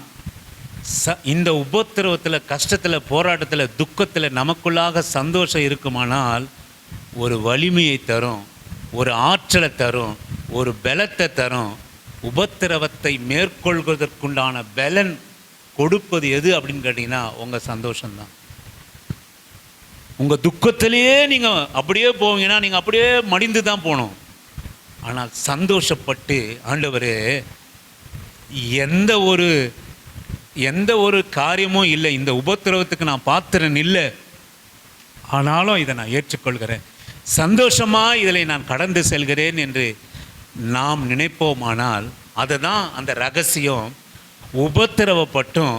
இந்த உபத்திரவத்தில், கஷ்டத்தில், போராட்டத்தில், துக்கத்தில் நமக்குள்ளாக சந்தோஷம் இருக்குமானால் ஒரு வலிமையை தரும், ஒரு ஆற்றலை தரும், ஒரு பலத்தை தரும். உபத்திரவத்தை மேற்கொள்வதற்குண்டான பலன் கொடுப்பது எது அப்படின்னு கேட்டிங்கன்னா உங்கள் சந்தோஷம்தான். உங்கள் துக்கத்திலேயே நீங்கள் அப்படியே போவீங்கன்னா நீங்கள் அப்படியே மடிந்து தான் போகணும். ஆனால் சந்தோஷப்பட்டு, ஆண்டவரே எந்த ஒரு காரியமும் இல்லை, இந்த உபத்திரவத்துக்கு நான் பாத்திரன் இல்லை, ஆனாலும் இதை நான் ஏற்றுக்கொள்கிறேன், சந்தோஷமாக இதில் நான் கடந்து செல்கிறேன் என்று நாம் நினைப்போமானால், அதுதான் அந்த ரகசியம். உபத்திரவப்பட்டும்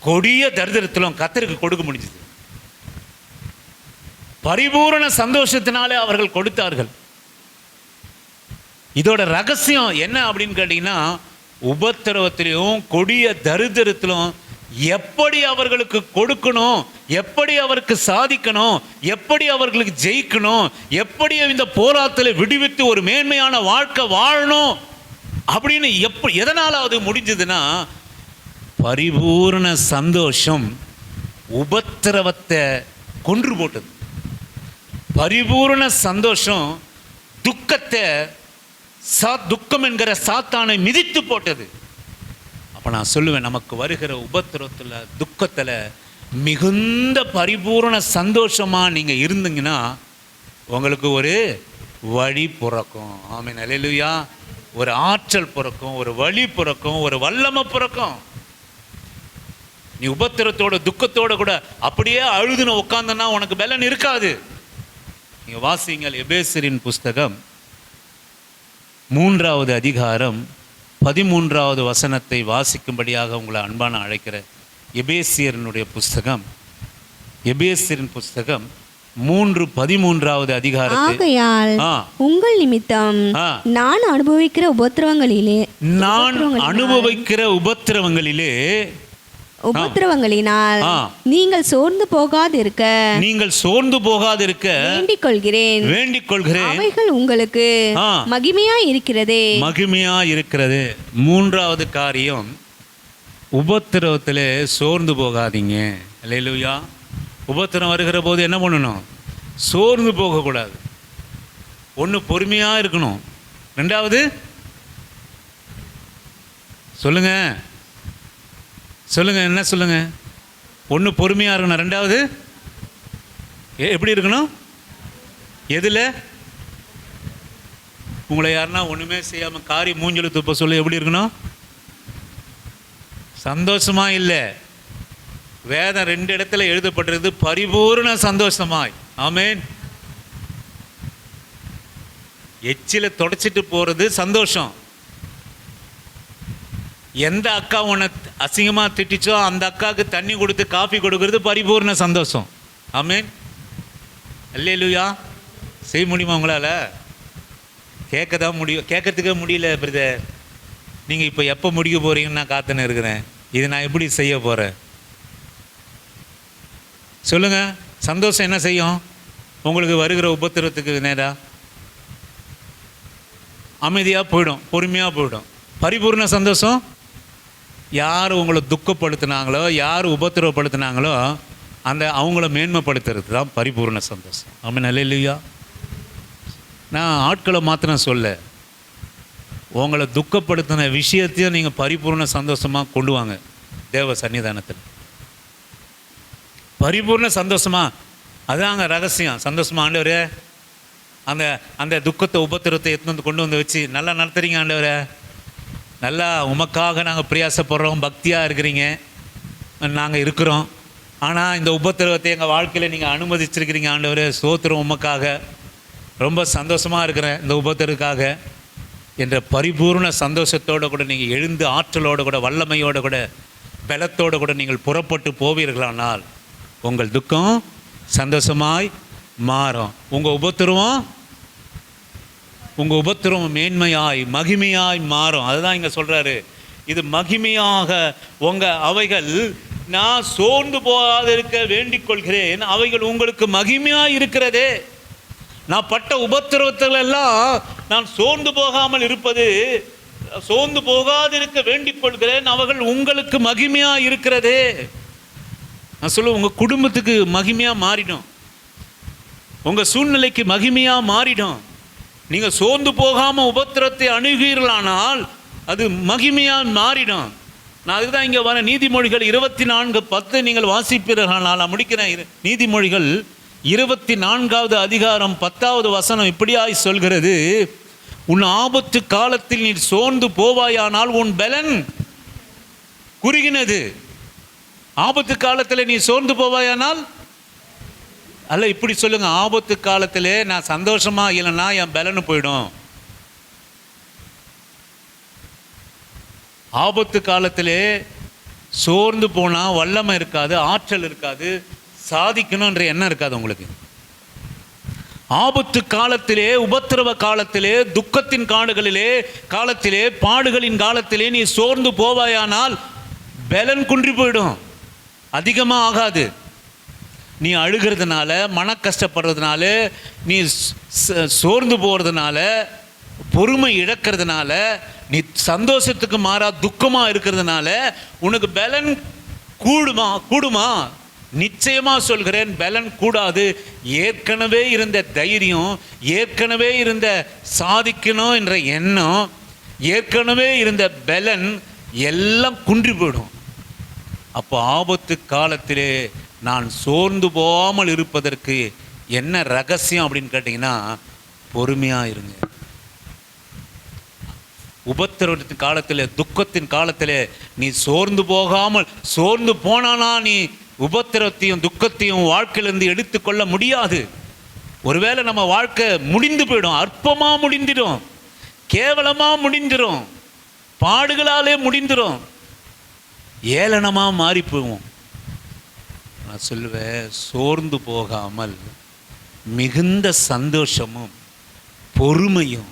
கொடிய தரித்திரத்திலும் கர்த்தருக்கு கொடுக்க முடிஞ்சது. பரிபூரண சந்தோஷத்தினாலே அவர்கள் கொடுத்தார்கள். இதோட ரகசியம் என்ன அப்படின்னு கேட்டீங்கன்னா, உபத்திரவத்திலும் கொடிய தரித்திரத்திலும் எப்படி அவர்களுக்கு கொடுக்கணும், எப்படி அவருக்கு சாதிக்கணும், எப்படி அவர்களுக்கு ஜெயிக்கணும், எப்படி இந்த போராட்டத்தில் விடுவித்து ஒரு மேன்மையான வாழ்க்கை வாழணும் அப்படின்னு எதனால அது முடிஞ்சதுன்னா, பரிபூர்ண சந்தோஷம் உபத்திரவத்தை கொன்று போட்டது. பரிபூர்ண சந்தோஷம் துக்கத்தை, துக்கம் என்கிற சாத்தானை மிதித்து போட்டது. அப்போ நான் சொல்லுவேன், நமக்கு வருகிற உபத்திரத்தில், துக்கத்தில் மிகுந்த பரிபூர்ண சந்தோஷமாக நீங்கள் இருந்தீங்கன்னா உங்களுக்கு ஒரு வழி பிறக்கும். ஆமென், அல்லேலூயா. ஒரு ஆற்றல் பிறக்கும், ஒரு வழி பிறக்கும், ஒரு வல்லமை பிறக்கும். நீ உபத்திரத்தோட துக்கத்தோட கூட அப்படியே அழுதுன்னு உட்கார்ந்தனா உனக்கு பலன் இருக்காது. நீங்கள் வாசிங்கள் எபேசியரின் புஸ்தகம் 3வது அதிகாரம் 13வது வசனத்தை வாசிக்கும்படியாக உங்களை அன்பான அழைக்கிற. எபேசியரினுடைய புஸ்தகம் 3:13வது அதிகாரத்தை. ஆகையால் உங்கள் நிமித்தம் நான் அனுபவிக்கிற உபத்திரவங்களினால் நீங்கள் சோர்ந்து போகாதிருக்க வேண்டிக் கொள்கிறேன். அவைகள் உங்களுக்கு மகிமையாய் இருக்கிறது. 3வது காரியம், உபத்திரவத்திலே சோர்ந்து போகாதீங்க. அல்லேலூயா. உபத்திரம் வருகிற போது என்ன பண்ணணும்? சோர்ந்து போகக்கூடாது. ஒன்று, பொறுமையாக இருக்கணும். 2வது சொல்லுங்க, என்ன சொல்லுங்க? ஒன்று பொறுமையாக இருக்கணும். 2வது எப்படி இருக்கணும்? எதில்? உங்களை யாருன்னா ஒன்றுமே செய்யாமல் காரி மூஞ்சல் துப்ப சொல்ல எப்படி இருக்கணும்? சந்தோஷமா இல்லை. வேதம் 2 இடத்துல எழுதப்பட்டிருக்கு, பரிபூர்ண சந்தோஷமாய். ஆமென். எச்சில தொடச்சிட்டு போகிறது சந்தோஷம். எந்த அக்கா உன்னை அசிங்கமாக திட்டிச்சோ அந்த அக்காவுக்கு தண்ணி கொடுத்து காஃபி கொடுக்கறது பரிபூர்ண சந்தோஷம். ஆமென், அல்லேலூயா. செய்ய முடியுமா உங்களால்? கேட்க தான் முடியும். கேட்கறதுக்கே முடியல பிரதர். நீங்கள் இப்போ எப்போ முடிக்க போகிறீங்கன்னு நான் காத்துன்னு இருக்கிறேன். இது நான் எப்படி செய்ய போகிறேன்? சொல்லுங்கள். சந்தோஷம் என்ன செய்யும்? உங்களுக்கு வருகிற உபத்திரத்துக்கு நேராக அமைதியாக போயிடும், பொறுமையாக போயிடும். பரிபூர்ண சந்தோஷம், யார் உங்களை துக்கப்படுத்தினாங்களோ, யார் உபத்திரவப்படுத்தினாங்களோ அந்த அவங்கள மேன்மைப்படுத்துறது தான் பரிபூர்ண சந்தோஷம். ஆமென், அல்லேலூயா. நான் ஆட்களை மாத்திரம் சொல்ல, உங்களை துக்கப்படுத்தின விஷயத்தையும் நீங்கள் பரிபூர்ண சந்தோஷமாக கொண்டு வாங்க தேவ சன்னிதானத்தில். பரிபூர்ண சந்தோஷமா, அதுதாங்க ரகசியம். சந்தோஷமா, ஆண்டவரே அந்த அந்த துக்கத்தை உபத்திரத்தை எடுத்து வந்து கொண்டு வந்து வச்சு நல்லா நடத்துறீங்க ஆண்டவரே, நல்லா உமக்காக நாங்கள் பிரயாசப்படுறோம், பக்தியாக இருக்கிறீங்க, நாங்கள் இருக்கிறோம். ஆனால் இந்த உபத்திரவத்தை எங்கள் வாழ்க்கையில் நீங்கள் அனுமதிச்சிருக்கிறீங்க ஆண்டவரே, ஸ்தோத்திரம் உமக்காக, ரொம்ப சந்தோஷமாக இருக்கிறேன் இந்த உபத்திரத்துக்காக என்ற பரிபூர்ண சந்தோஷத்தோடு கூட நீங்கள் எழுந்து ஆற்றலோடு கூட வல்லமையோடு கூட பலத்தோடு கூட நீங்கள் புறப்பட்டு போவீர்களானால் உங்கள் துக்கம் சந்தோஷமாய் மாறும். உங்கள் உபத்திரவம் மேன்மையாய் மகிமையாய் மாறும். அதுதான் இங்கே சொல்கிறாரு. இது மகிமையாக அவைகள் நான் சோர்ந்து போகாதிருக்க வேண்டிக் கொள்கிறேன், அவைகள் உங்களுக்கு மகிமையாய் இருக்கிறதே. நான் பட்ட உபத்திரவத்தில் எல்லாம் நான் சோர்ந்து போகாமல் இருப்பது, சோர்ந்து போகாதிருக்க வேண்டிக் கொள்கிறேன், அவைகள் உங்களுக்கு மகிமையாக இருக்கிறதே. நான் சொல்லுவேன், உங்கள் குடும்பத்துக்கு மகிமையாக மாறிடும், உங்கள் சூழ்நிலைக்கு மகிமையாக மாறிடும். நீங்கள் சோர்ந்து போகாமல் உபத்திரத்தை அணுகிறீர்களானால் அது மகிமையாக மாறிடும். நான் அதுதான் இங்கே வர நீதிமொழிகள் 24:10 நீங்கள் வாசிப்பீர்கள். நான் முடிக்கிறேன். நீதிமொழிகள் 24வது அதிகாரம் 10வது வசனம் இப்படியாய் சொல்கிறது, உன் ஆபத்து காலத்தில் நீ சோர்ந்து போவாயானால் உன் பலன் குறுகினது. ஆபத்து காலத்தில் நீ சோர்ந்து போவாயானால் அல்ல, இப்படி சொல்லுங்க, ஆபத்து காலத்திலே நான் சந்தோஷமா இல்லைன்னா என் பலனு போயிடும். ஆபத்து காலத்திலே சோர்ந்து போனால் வல்லமை இருக்காது, ஆற்றல் இருக்காது, சாதிக்கணுன்ற எண்ணம் இருக்காது உங்களுக்கு. ஆபத்து காலத்திலே, உபத்திரவ காலத்திலே, துக்கத்தின் காலத்திலே, பாடுகளின் காலத்திலே நீ சோர்ந்து போவாயானால் பலன் குன்றி போயிடும், அதிகமாக ஆகாது. நீ அழுகிறதுனால, மன கஷ்டப்படுறதுனால, நீ சோர்ந்து போகிறதுனால, பொறுமை இழக்கிறதுனால, நீ சந்தோஷத்துக்கு மாறா துக்கமாக இருக்கிறதுனால உனக்கு பலன் கூடுமா? நிச்சயமா சொல்கிறேன், பலன் கூடாது. ஏற்கனவே இருந்த தைரியம், ஏற்கனவே இருந்த சாதிக்கணும் என்ற எண்ணம், ஏற்கனவே இருந்த பலன் எல்லாம் குன்றி போயிடும். அப்போ ஆபத்து காலத்திலே நான் சோர்ந்து போகாமல் இருப்பதற்கு என்ன ரகசியம் அப்படின்னு கேட்டிங்கன்னா, பொறுமையாக இருங்க. உபத்திரவத்தின் காலத்தில், துக்கத்தின் காலத்தில் நீ சோர்ந்து போகாமல், சோர்ந்து போனானா நீ உபத்திரவத்தையும் துக்கத்தையும் வாழ்க்கையிலிருந்து எடுத்துக்கொள்ள முடியாது. ஒருவேளை நம்ம வாழ்க்கை முடிந்து போயிடும், அற்பமாக முடிந்துடும், கேவலமாக முடிந்துடும், பாடுகளாலே முடிந்துடும், ஏளனமாக மாறி போவோம். நான் சொல்லுவேன், சோர்ந்து போகாமல் மிகுந்த சந்தோஷமும் பொறுமையும்,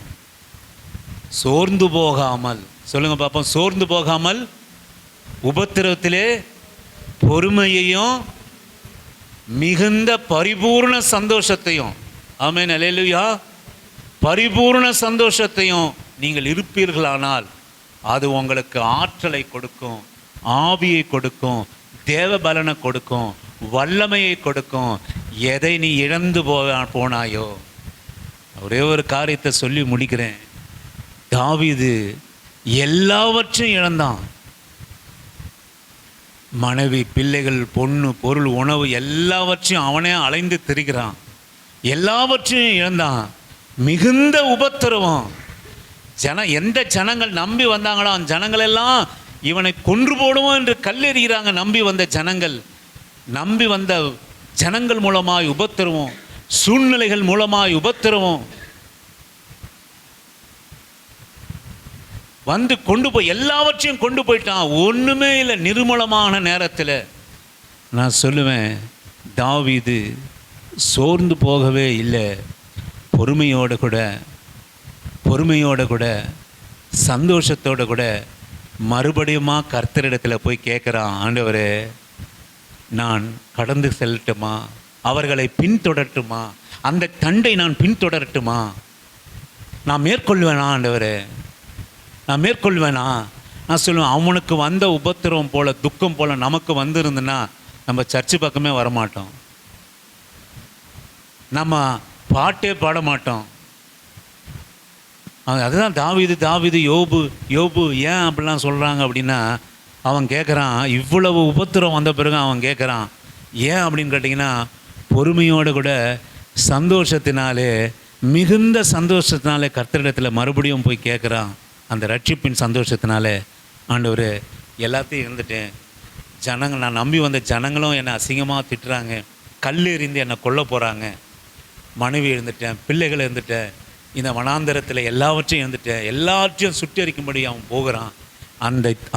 சோர்ந்து போகாமல், சொல்லுங்க பாப்போம், சோர்ந்து போகாமல் உபத்திரவத்திலே பொறுமையையும் மிகுந்த பரிபூர்ண சந்தோஷத்தையும், ஆமென் அல்லேலூயா, பரிபூர்ண சந்தோஷத்தையும் நீங்கள் இருப்பீர்களானால் அது உங்களுக்கு ஆற்றலை கொடுக்கும், ஆவியை கொடுக்கும், தேவ பலனை கொடுக்கும், வல்லமையை கொடுக்கும். எதை நீ இழந்து போனாயோ, ஒரே ஒரு காரியத்தை சொல்லி முடிக்கிறேன். தாவீது எல்லாவற்றையும் இழந்தான். மனைவி, பிள்ளைகள், பொண்ணு, பொருள், உணவு எல்லாவற்றையும் அவனே அலைந்து திரிகிறான். எல்லாவற்றையும் இழந்தான். மிகுந்த உபத்திரவம். எந்த ஜனங்கள் நம்பி வந்தாங்களோ அந்த ஜனங்களெல்லாம் இவனை கொன்று போடுவோம் என்று கல்லெறிகிறாங்க. நம்பி வந்த ஜனங்கள் மூலமாய் உபத்திரவம், சூழ்நிலைகள் மூலமாய் உபத்திரவம் வந்து கொண்டு போய் எல்லாவற்றையும் கொண்டு போயிட்டான். ஒன்றுமே இல்லை. நிர்மூலமான நேரத்தில் நான் சொல்லுவேன், தாவீது சோர்ந்து போகவே இல்லை. பொறுமையோடு கூட சந்தோஷத்தோடு கூட மறுபடியுமா கர்த்தரிடத்தில் போய் கேட்குறான், ஆண்டவரே நான் கடந்து செல்லட்டுமா, அவர்களை பின்தொடரட்டுமா, அந்த தண்டை நான் பின்தொடரட்டுமா, நான் மேற்கொள்வேனா ஆண்டவரே, நான் மேற்கொள்வேனா? நான் சொல்லுவேன், அவனுக்கு வந்த உபத்திரவம் போல, துக்கம் போல நமக்கு வந்திருந்துன்னா நம்ம சர்ச்சு பக்கமே வரமாட்டோம், நம்ம பாட்டே பாட மாட்டோம். அதுதான் தாவீது யோபு ஏன் அப்படிலாம் சொல்கிறாங்க அப்படின்னா, அவன் கேட்குறான், இவ்வளவு உபத்திரம் வந்த பிறகு அவன் கேட்குறான் ஏன் அப்படின்னு கேட்டிங்கன்னா, பொறுமையோடு கூட சந்தோஷத்தினாலே, மிகுந்த சந்தோஷத்தினாலே கர்த்தரிடத்தில் மறுபடியும் போய் கேட்குறான். அந்த ரட்சிப்பின் சந்தோஷத்தினாலே, ஆண்டவரே எல்லாத்தையும் இருந்துட்டேன், நான் நம்பி வந்த ஜனங்களும் என்னை அசிங்கமாக திட்டுறாங்க, கல் எறிந்து என்னை கொல்ல போகிறாங்க, மனைவி இருந்துட்டேன், பிள்ளைகள் இருந்துட்டேன், இந்த வனாந்தரத்தில் எல்லாவற்றையும் இருந்துட்டேன், எல்லாவற்றையும் சுட்டரிக்கும்படி அவன் போகிறான்,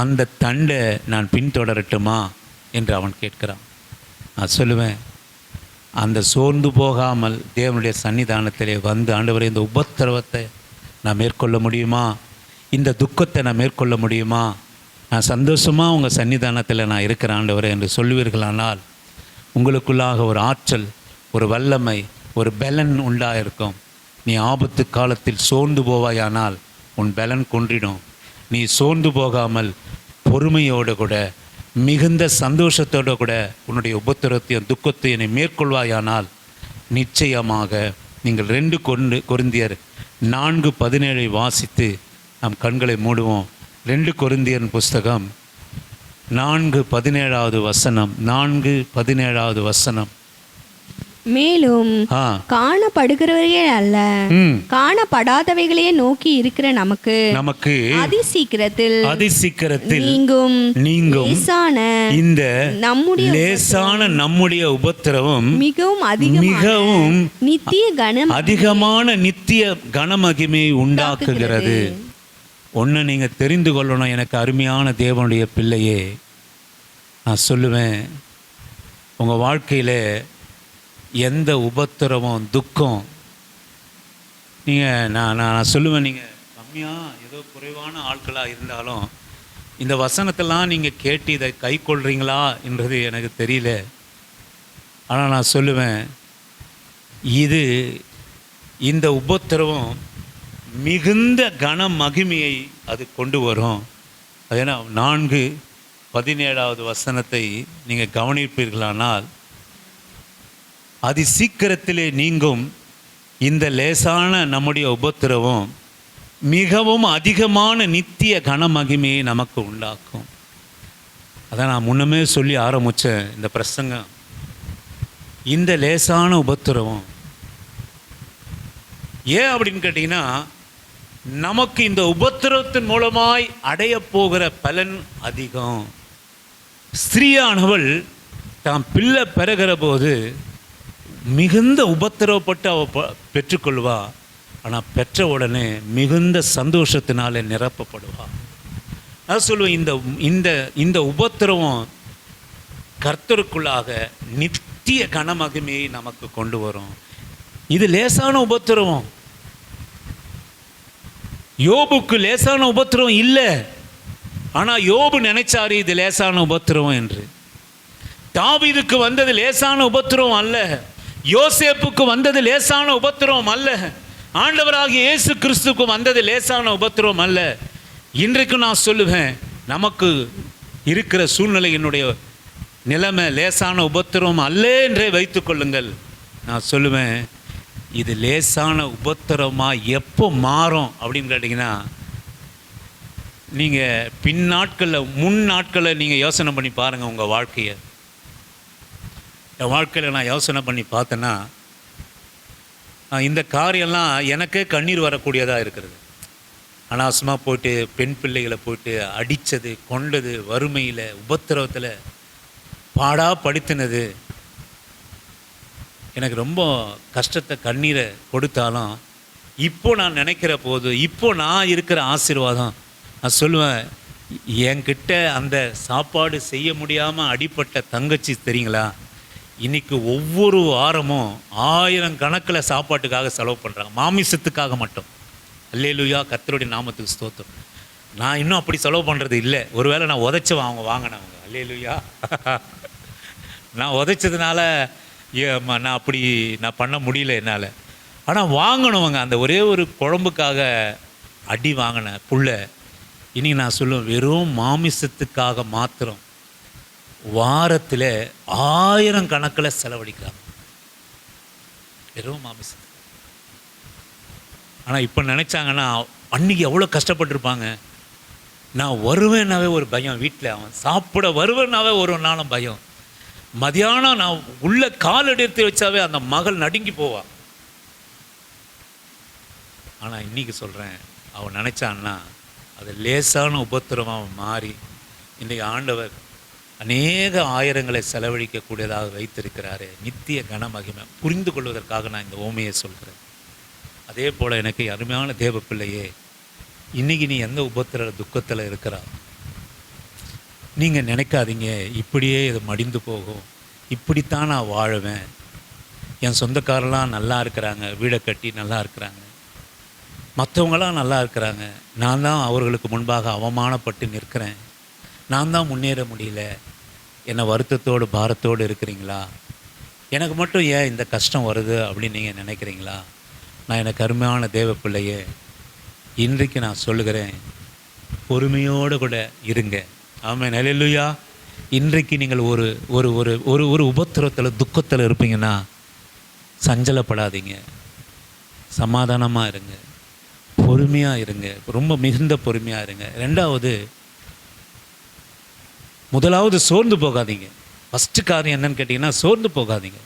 அந்த தண்டை நான் பின்தொடரட்டுமா என்று அவன் கேட்கிறான். நான் சொல்லுவேன், அந்த சோர்ந்து போகாமல் தேவனுடைய சன்னிதானத்திலே வந்து, ஆண்டவரே இந்த உபத்திரவத்தை நான் மேற்கொள்ள முடியுமா, இந்த துக்கத்தை நான் மேற்கொள்ள முடியுமா, நான் சந்தோஷமாக உங்கள் சன்னிதானத்தில் நான் இருக்கிறேன் ஆண்டவரே என்று சொல்லுவீர்களானால், உங்களுக்குள்ளாக ஒரு ஆற்றல், ஒரு வல்லமை, ஒரு பலன் உண்டாயிருக்கும். நீ ஆபத்து காலத்தில் சோர்ந்து போவாயானால் உன் பலன் குன்றிடும். நீ சோர்ந்து போகாமல் பொறுமையோடு கூட மிகுந்த சந்தோஷத்தோடு கூட உன்னுடைய உபத்திரத்தையும் துக்கத்தையும் நீ மேற்கொள்வாயானால் நிச்சயமாக நீங்கள் 2 கொரிந்தியர் 4:17 வாசித்து நம் கண்களை மூடுவோம். 2 கொரிந்தியர் புஸ்தகம் 4:17 வசனம். 4:17 வசனம். மேலும் காணப்படுகிறவர்களே அல்ல, காணப்படாதவைகளையே நோக்கி இருக்கிற நமக்கு அதிசீக்கிரத்தில் நீங்கும் இந்த லேசான நம்முடைய உபத்திரவம் மிகவும் அதிகமான நித்திய கனமகிமையை உண்டாக்குகிறது. ஒன்று நீங்க தெரிந்து கொள்ளணும், எனக்கு அருமையான தேவனுடைய பிள்ளையே, நான் சொல்லுவேன், உங்க வாழ்க்கையில எந்த உபத்திரவம் துக்கம் நீங்கள் நான் சொல்லுவேன், நீங்கள் கம்மியாக ஏதோ குறைவான ஆட்களாக இருந்தாலும் இந்த வசனத்தெல்லாம் நீங்கள் கேட்டு இதை கை கொள்றீங்களா என்றது எனக்கு தெரியல. ஆனால் நான் சொல்லுவேன், இது இந்த உபத்திரவம் மிகுந்த கன மகிமையை அது கொண்டு வரும். அதேனா 4:17 வசனத்தை நீங்கள் கவனிப்பீர்களானால், அதி சீக்கிரத்திலே நீங்கும் இந்த லேசான நம்முடைய உபத்திரவம் மிகவும் அதிகமான நித்திய கன மகிமையை நமக்கு உண்டாக்கும். அதான் நான் முன்னமே சொல்லி ஆரம்பித்தேன் இந்த பிரசங்கம். இந்த லேசான உபத்திரவம் ஏன் அப்படின்னு கேட்டிங்கன்னா, நமக்கு இந்த உபத்திரவத்தின் மூலமாய் அடைய போகிற பலன் அதிகம். ஸ்திரீயானவள் தாம் பிள்ளை பெறுகிற போது மிகுந்த உபத்திரவப்பட்டு அவள் பெற்றுக்கொள்வா. ஆனால் பெற்ற உடனே மிகுந்த சந்தோஷத்தினாலே நிரப்பப்படுவாள். நான் சொல்லுவேன், இந்த இந்த இந்த உபத்திரவம் கர்த்தருக்குள்ளாக நித்திய கனமகிமையை நமக்கு கொண்டு வரும். இது லேசான உபத்திரவம். யோபுக்கு லேசான உபத்திரவம் இல்லை. ஆனால் யோபு நினைச்சாரு இது லேசான உபத்திரவம் என்று. தாவீதுக்கு வந்தது லேசான உபத்திரவம் அல்ல. யோசேப்புக்கு வந்தது லேசான உபத்திரவம் அல்ல. ஆண்டவராகிய இயேசு கிறிஸ்துக்கு வந்தது லேசான உபத்திரவம் அல்ல. இன்றைக்கு நான் சொல்லுவேன், நமக்கு இருக்கிற சூழ்நிலையினுடைய நிலைமை லேசான உபத்திரவம் அல்ல என்றே வைத்துக் கொள்ளுங்கள். நான் சொல்லுவேன், இது லேசான உபத்திரவமாக எப்போ மாறும் அப்படின்னு கேட்டிங்கன்னா, நீங்கள் பின் நாட்களில் முன் நாட்களில் நீங்கள் யோசனை பண்ணி பாருங்கள். உங்கள் வாழ்க்கையை, என் வாழ்க்கையில் நான் யோசனை பண்ணி பார்த்தேன்னா, இந்த காரியெல்லாம் எனக்கே கண்ணீர் வரக்கூடியதாக இருக்கிறது. அனாவசியமாக போயிட்டு பெண் பிள்ளைகளை போயிட்டு அடித்தது, கொண்டது, வறுமையில் உபத்திரவத்தில் பாடாப்படுத்தினது எனக்கு ரொம்ப கஷ்டத்தை கண்ணீரை கொடுத்தாலும், இப்போ நான் நினைக்கிற போது, இப்போ நான் இருக்கிற ஆசீர்வாதம், நான் சொல்லுவேன், என்கிட்ட அந்த சாப்பாடு செய்ய முடியாமல் அடிப்பட்ட தங்கச்சி தெரியுங்களா, இன்றைக்கி ஒவ்வொரு வாரமும் 1000 கணக்கில் சாப்பாட்டுக்காக செலவு பண்ணுறாங்க, மாமிசத்துக்காக மட்டும். அல்லேலூயா, கர்த்தருடைய நாமத்துக்கு ஸ்தோத்திரம். நான் இன்னும் அப்படி செலவு பண்ணுறது இல்லை. ஒருவேளை நான் உதைச்சவன், அவங்க வாங்கினவங்க. அல்லேலூயா. நான் உதைச்சதுனால நான் அப்படி நான் பண்ண முடியல என்னால். ஆனால் வாங்கினவங்க அந்த ஒரே ஒரு குழம்புக்காக அடி வாங்கின புள்ள இனி நான் சொல்லுவேன், வெறும் மாமிசத்துக்காக மாத்திரம் வாரத்தில் 1000 கணக்கில் செலவழிக்கிறாங்க, வெறும் மாமிசத்துக்கு. ஆனால் இப்போ நினச்சாங்கன்னா அன்றைக்கி எவ்வளோ கஷ்டப்பட்டுருப்பாங்க. நான் வருவேன்னாவே ஒரு பயம், வீட்டில் அவன் சாப்பிட வருவேன்னாவே ஒரு நாளும் பயம். மதியானம் நான் உள்ள கால் எடுத்து வச்சாவே அந்த மகள் நடுங்கி போவா. ஆனால் இன்றைக்கி சொல்கிறேன், அவன் நினச்சான்னா அது லேசான உபத்திரமாக மாறி இன்றைக்கி ஆண்டவர் அநேக ஆயிரங்களை செலவழிக்கக்கூடியதாக வைத்திருக்கிறாரு. நித்திய கன மகிமை புரிந்து கொள்வதற்காக நான் இந்த ஓமையை சொல்கிறேன். அதே போல் எனக்கு அருமையான தேவ பிள்ளையே, இன்றைக்கி நீ எந்த உபத்திர துக்கத்தில் இருக்கிறா, நீங்கள் நினைக்காதீங்க இப்படியே இது மடிந்து போகும், இப்படித்தான் நான் வாழுவேன், என் சொந்தக்காரெல்லாம் நல்லா இருக்கிறாங்க, வீடை கட்டி நல்லா இருக்கிறாங்க, மற்றவங்களாம் நல்லா இருக்கிறாங்க, நான் தான் அவர்களுக்கு முன்பாக அவமானப்பட்டு நிற்கிறேன், நான் தான் முன்னேற முடியல, என்னை வருத்தத்தோடு பாரத்தோடு இருக்கிறீங்களா, எனக்கு மட்டும் ஏன் இந்த கஷ்டம் வருது அப்படின்னு நீங்கள் நினைக்கிறீங்களா? நான் எனக்கு அருமையான தேவ பிள்ளையே, இன்றைக்கு நான் சொல்லுகிறேன், பொறுமையோடு கூட இருங்க. ஆமென், அல்லேலூயா. இன்றைக்கு நீங்கள் ஒரு ஒரு ஒரு ஒரு ஒரு உபத்திரத்தில் துக்கத்தில் இருப்பீங்கன்னா சஞ்சலப்படாதீங்க, சமாதானமாக இருங்க, பொறுமையாக இருங்க, ரொம்ப மிகுந்த பொறுமையாக இருங்க. முதலாவது சோர்ந்து போகாதீங்க. ஃபஸ்ட்டு காரியம் என்னன்னு கேட்டிங்கன்னா, சோர்ந்து போகாதீங்க.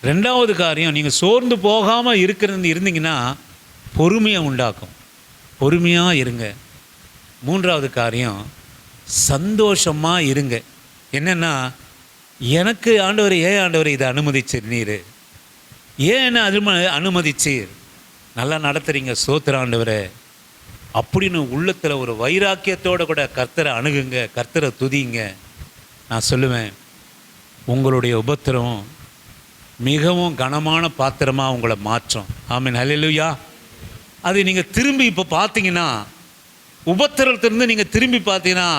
ரெண்டாவது காரியம், நீங்கள் சோர்ந்து போகாமல் இருந்தீங்கன்னா பொறுமையை உண்டாக்கும், பொறுமையாக இருங்க. மூன்றாவது காரியம், சந்தோஷமாக இருங்க. என்னென்னா, எனக்கு ஆண்டவர் ஏன் ஆண்டவர் இதை அனுமதிச்சீர், நீர் ஏன் என்ன அனுமதிச்சீர், நல்லா நடத்துகிறீங்க, ஸ்தோத்திரம் ஆண்டவரே அப்படின்னு உள்ளத்தில் ஒரு வைராக்கியத்தோடு கூட கர்த்தரை அணுகுங்க, கர்த்தரை துதிங்க. நான் சொல்லுவேன், உங்களுடைய உபத்திரம் மிகவும் கனமான பாத்திரமாக உங்களை மாற்றும். ஆமென், அல்லேலூயா. அது நீங்கள் திரும்பி இப்போ பார்த்தீங்கன்னா உபத்திரவத்திலிருந்து நீங்கள் திரும்பி பார்த்தீங்கன்னா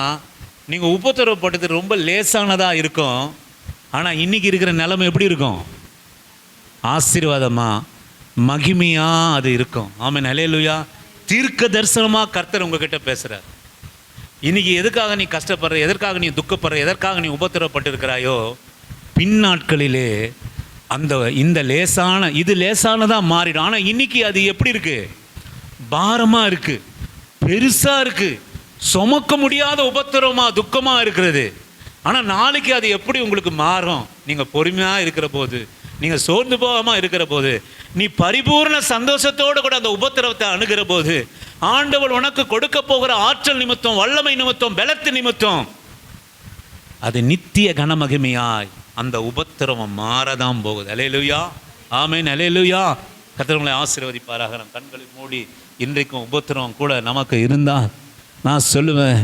நீங்கள் உபத்திரவப்பட்டது ரொம்ப லேசானதாக இருக்கும். ஆனால் இன்றைக்கி இருக்கிற நிலைமை எப்படி இருக்கும்? ஆசீர்வாதமாக மகிமையாக அது இருக்கும். ஆமென், அல்லேலூயா. தீர்க்க தரிசனமாக கர்த்தர் உங்ககிட்ட பேசுகிறார். இன்றைக்கி எதுக்காக நீ கஷ்டப்படுற, எதற்காக நீ துக்கப்படுற, எதற்காக நீ உபத்திரப்பட்டிருக்கிறாயோ, பின்னாட்களிலே இந்த இது லேசானதாக மாறிடும். ஆனால் இன்றைக்கி அது எப்படி இருக்குது? பாரமாக இருக்குது, பெருசாக இருக்குது, சுமக்க முடியாத உபத்திரமாக துக்கமாக இருக்கிறது. ஆனால் நாளைக்கு அது எப்படி உங்களுக்கு மாறும்? நீங்கள் பொறுமையாக இருக்கிற போது, நீங்கள் சோர்ந்து போகாமல் இருக்கிற போது, நீ பரிபூர்ண சந்தோஷத்தோடு கூட அந்த உபத்திரவத்தை அணுகிற போது, ஆண்டவர் உனக்கு கொடுக்க போகிற ஆற்றல் நிமித்தம், வல்லமை நிமித்தம், பலத்து நிமித்தம் அது நித்திய கனமகிமையாய் அந்த உபத்திரவம் மாறதான் போகுது. அல்லேலூயா, ஆமென், அல்லேலூயா. கர்த்தர் உங்களை ஆசீர்வதிப்பாராக. நம் கண்களை மூடி இன்றைக்கும் உபத்திரவம் கூட நமக்கு இருந்தால் நான் சொல்லுவேன்,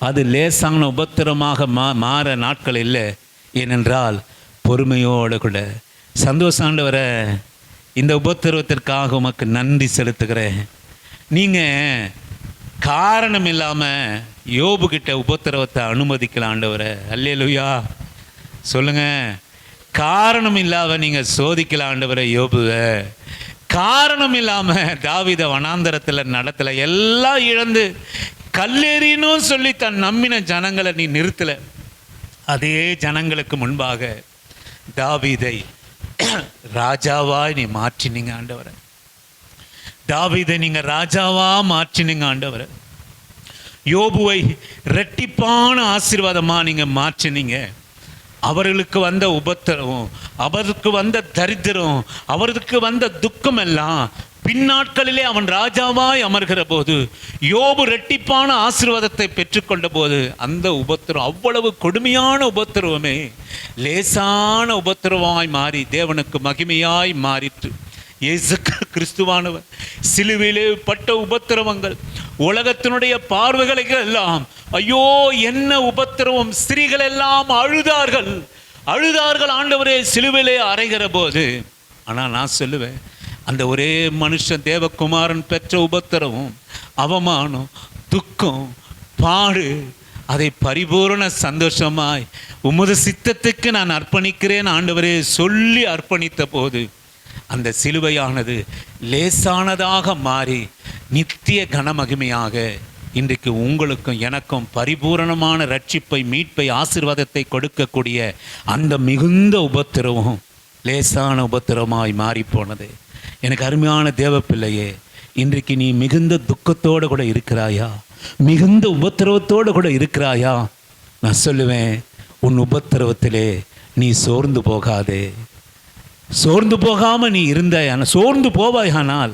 அது லேசான உபத்திரமாக மாற நாட்கள் இல்லை. ஏனென்றால் பொறுமையோடு கூட சந்தோஷம். ஆண்டவரே, இந்த உபத்திரவத்திற்காக உமக்கு நன்றி செலுத்துகிறேன். நீங்கள் காரணம் இல்லாமல் யோபுக்கிட்ட உபத்திரவத்தை அனுமதிக்கலாம் ஆண்டவரே. அல்லேலூயா, சொல்லுங்கள். காரணம் இல்லாமல் நீங்கள் சோதிக்கலாம் ஆண்டவரே யோபுவை. காரணம் இல்லாமல் தாவீதை வனாந்தரத்தில் நடத்தலை. எல்லாம் இழந்து கல்லெறின்னு சொல்லி தன் நம்பின ஜனங்களை நீ நிறுத்தலை. அதே ஜனங்களுக்கு முன்பாக தாவீதை ராஜாவாய் நீ மாற்றினீங்க ஆண்டவரை. தாவீதை நீங்க ராஜாவா மாற்றினீங்க ஆண்டவரை. யோபுவை இரட்டிப்பான ஆசீர்வாதமா நீங்க மாற்றினீங்க. அவர்களுக்கு வந்த உபத்திரவம், அவருக்கு வந்த தரித்திரம், அவருக்கு வந்த துக்கம் எல்லாம் பின்னாட்களிலே அவன் ராஜாவாய் அமர்கிற போது, யோபு இரட்டிப்பான ஆசீர்வாதத்தை பெற்றுக்கொண்ட போது, அந்த உபத்திரம் அவ்வளவு கொடுமையான உபத்திரவமே லேசான உபத்திரவமாய் மாறி தேவனுக்கு மகிமையாய் மாறிற்று. இயேசு கிறிஸ்துவானவர் சிலுவையிலே பட்ட உபத்திரவங்கள், உலகத்தினுடைய பார்வைகளுக்கு எல்லாம் ஐயோ என்ன உபத்திரவம், ஸ்திரீகள் எல்லாம் அழுதார்கள் ஆண்டவரே சிலுவையிலே அறைகிற போது. ஆனால் நான் சொல்லுவேன், அந்த ஒரே மனுஷன் தேவகுமாரன் பெற்ற உபத்திரவம், அவமானம், துக்கம், பாடு, அதை பரிபூரண சந்தோஷமாய் உமது சித்தத்துக்கு நான் அர்ப்பணிக்கிறேன் ஆண்டவரே சொல்லி அர்ப்பணித்த போது, அந்த சிலுவையானது லேசானதாக மாறி நித்திய கனமகிமையாக இன்றைக்கு உங்களுக்கும் எனக்கும் பரிபூரணமான ரட்சிப்பை, மீட்பை, ஆசீர்வாதத்தை கொடுக்கக்கூடிய அந்த மிகுந்த உபத்திரவம் லேசான உபத்திரமாய் மாறிப்போனது. எனக்கு அருமையான தேவ பிள்ளையே, இன்றைக்கு நீ மிகுந்த துக்கத்தோடு கூட இருக்கிறாயா? மிகுந்த உபத்திரவத்தோடு கூட இருக்கிறாயா? நான் சொல்லுவேன், உன் உபத்திரவத்திலே நீ சோர்ந்து போகாதே. சோர்ந்து போகாமல் நீ இருந்தாயான, சோர்ந்து போவாயானால்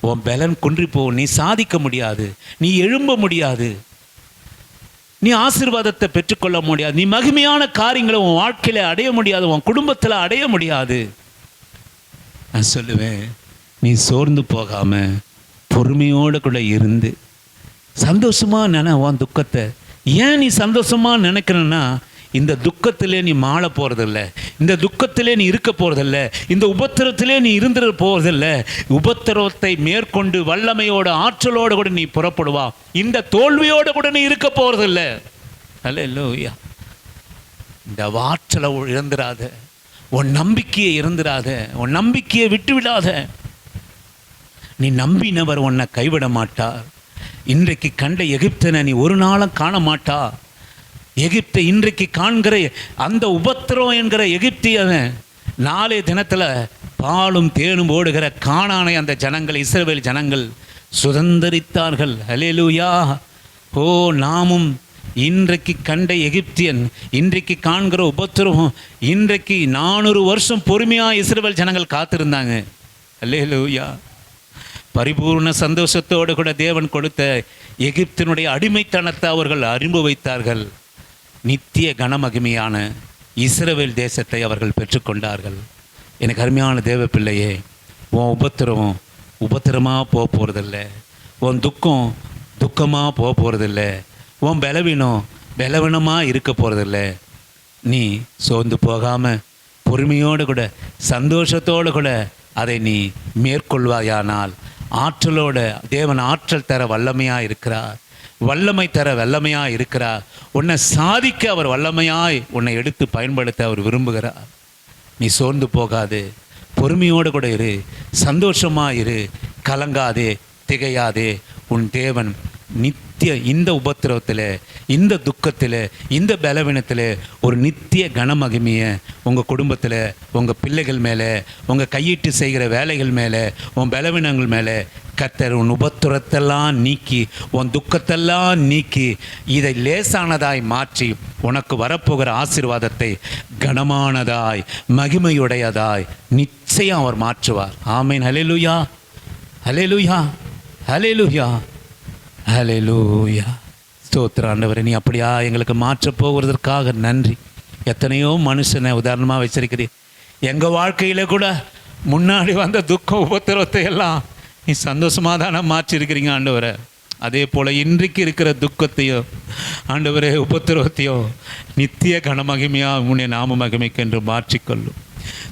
உன் பலன் குன்றி போ. நீ சாதிக்க முடியாது, நீ எழும்ப முடியாது, நீ ஆசீர்வாதத்தை பெற்றுக்கொள்ள முடியாது, நீ மகிமையான காரியங்களை உன் வாழ்க்கையில அடைய முடியாது, உன் குடும்பத்தில் அடைய முடியாது. நான் சொல்லுவேன், நீ சோர்ந்து போகாம பொறுமையோடு கூட இருந்து சந்தோஷமா உன் துக்கத்தை. ஏன் நீ சந்தோஷமா நினைக்கிறன்னா, இந்த துக்கத்திலே நீ மாள போறதில்ல, இந்த துக்கத்திலே நீ இருக்க போறதில்ல, இந்த உபத்திரத்திலே நீ இருந்துட போறதில்ல. உபத்திரவத்தை மேற்கொண்டு வல்லமையோட ஆற்றலோடு கூட நீ புறப்படுவா. இந்த தோல்வியோடு கூட நீ இருக்க போறதில்ல. அல்லேலூயா. இந்த ஆற்றலை இழந்துடாத, உன் நம்பிக்கையை இறந்துடாத, உன் நம்பிக்கையை விட்டுவிடாத. நீ நம்பினவர் உன்னை கைவிட மாட்டார். இன்றைக்கு கண்ட எகிப்தனை நீ ஒரு நாளும் காண மாட்டா. எகிப்தை இன்றைக்கு காண்கிற அந்த உபத்திரம் என்கிற எகிப்தியன் நாளே தினத்தில் பாலும் தேனும் ஓடுகிற கானானை அந்த ஜனங்கள், இஸ்ரவேல் ஜனங்கள் சுதந்தரித்தார்கள். அல்லேலூயா. ஓ, நாமும் இன்றைக்கு கண்ட எகிப்தியன், இன்றைக்கு காண்கிற உபத்திரம், இன்றைக்கு 400 வருஷம் பொறுமையாக இஸ்ரவேல் ஜனங்கள் காத்திருந்தாங்க. அல்லேலூயா. பரிபூர்ண சந்தோஷத்தோடு கூட தேவன் கொடுத்த எகிப்தினுடைய அடிமைத்தனத்தை அவர்கள் அனுபவித்தார்கள். நித்திய கனமகிமையான இஸ்ரவேல் தேசத்தை அவர்கள் பெற்றுக்கொண்டார்கள். எனக்கு அருமையான தேவ பிள்ளையே, உன் உபத்திரம் உபத்திரமாக போக போகிறதில்ல, உன் துக்கம் துக்கமாக போக போகிறதில்ல, உன் பலவீனமாக இருக்க போகிறதில்ல. நீ சோர்ந்து போகாமல் பொறுமையோடு கூட சந்தோஷத்தோடு கூட அதை நீ மேற்கொள்வாயானால், ஆற்றலோட தேவன் ஆற்றல் தர வல்லமையாக இருக்கிறார். வல்லமை தர வல்லமையாய் இருக்கிறார். உன்னை சாதிக்க அவர் வல்லமையாய் உன்னை எடுத்து பயன்படுத்த அவர் விரும்புகிறார். நீ சோர்ந்து போகாது, பொறுமையோடு கூட இரு, சந்தோஷமாக இரு, கலங்காதே, திகையாதே. உன் தேவன் நித்திய இந்த உபத்திரவத்தில், இந்த துக்கத்தில், இந்த பலவீனத்தில் ஒரு நித்திய கனமகிமையை உங்கள் குடும்பத்தில், உங்கள் பிள்ளைகள் மேலே, உங்கள் கையிட்டு செய்கிற வேலைகள் மேலே, உன் பலவீனங்கள் மேலே கர்த்தர் உன் உபத்திரத்தெல்லாம் நீக்கி, உன் துக்கத்தெல்லாம் நீக்கி, இதை லேசானதாய் மாற்றி உனக்கு வரப்போகிற ஆசீர்வாதத்தை கனமானதாய் மகிமையுடையதாய் நிச்சயம் அவர் மாற்றுவார். ஆமீன். ஹல்லேலூயா, ஹல்லேலூயா, ஹல்லேலூயா, ஹல்லேலூயா. ஸ்தோத்திரம் ஆண்டவரே, நீ அப்படியா எங்களுக்கு மாற்றப் போகிறதற்காக நன்றி. எத்தனையோ மனுஷனை உதாரணமாக வச்சிருக்கிறீர். எங்கள் வாழ்க்கையில் கூட முன்னாடி வந்த துக்கம் உபத்திரவத்தை எல்லாம் நீ சந்தோஷமாக தானே மாற்றிருக்கிறீங்க ஆண்டவரை. அதே போல் இன்றைக்கு இருக்கிற துக்கத்தையோ ஆண்டவரே உபத்திரவத்தையோ நித்திய கனமகிமையாக உன்னை நாம மகிமைக்கு என்று மாற்றிக்கொள்ளும்.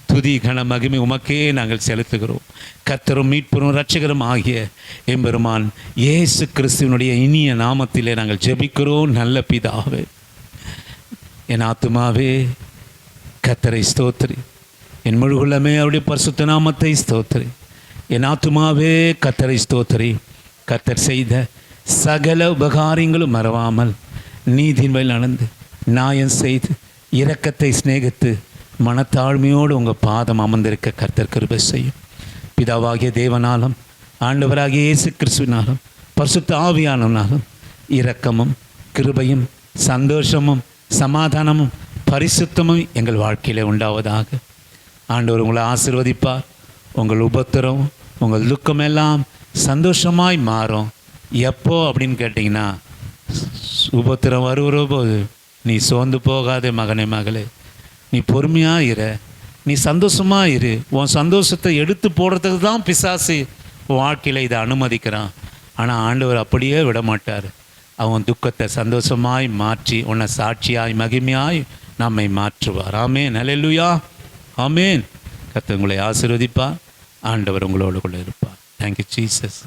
துதி கன மகிமை உமக்கே நாங்கள் செலுத்துகிறோம். கர்த்தரும் மீட்பரும் இரட்சகரும் ஆகிய எம்பெருமான் இயேசு கிறிஸ்துவனுடைய இனிய நாமத்திலே நாங்கள் ஜெபிக்கிறோம். நல்ல பிதாவே, என் ஆத்துமாவே கர்த்தரை ஸ்தோத்திரி, என் முழுகுள்ளமே அவருடைய பரிசுத்த நாமத்தை ஸ்தோத்திரி. என் ஆத்துமாவே கர்த்தரை ஸ்தோத்திரி. கர்த்தர் செய்த சகல உபகாரியங்களும் மறவாமல் நீதியின் வழியில் நடந்து, நியாயம் செய்து, இரக்கத்தை சிநேகித்து, மனத்தாழ்மையோடு உங்கள் பாதம் அமர்ந்திருக்க கர்த்தர் கிருபை செய்யும். பிதாவாகிய தேவனாலும் ஆண்டவராகிய இயேசு கிறிஸ்துவினாலும் பரிசுத்த ஆவியானவனாலும் இரக்கமும் கிருபையும் சந்தோஷமும் சமாதானமும் பரிசுத்தமும் எங்கள் வாழ்க்கையில் உண்டாவதாக. ஆண்டவர் உங்களை ஆசீர்வதிப்பார். உங்கள் உபத்திரம், உங்கள் துக்கமெல்லாம் சந்தோஷமாய் மாறும். எப்போ அப்படின்னு கேட்டிங்கன்னா, உபத்திரம் வருகிற போது நீ சோர்ந்து போகாதே மகனே, மகளே. நீ பொறுமையாக இரு, நீ சந்தோஷமாக இரு. உன் சந்தோஷத்தை எடுத்து போடுறதுக்கு தான் பிசாசு உன் வாழ்க்கையில் இதை அனுமதிக்கிறான். ஆனால் ஆண்டவர் அப்படியே விட மாட்டார். அவன் துக்கத்தை சந்தோஷமாய் மாற்றி உன்னை சாட்சியாய் மகிமையாய் நம்மை மாற்றுவார். ஆமேன். ஹல்லேலூயா, ஆமேன். கர்த்தர் உங்களை ஆசீர்வதிப்பார். ஆண்டவர் உங்களோடு கூட இருப்பார். Thank you Jesus.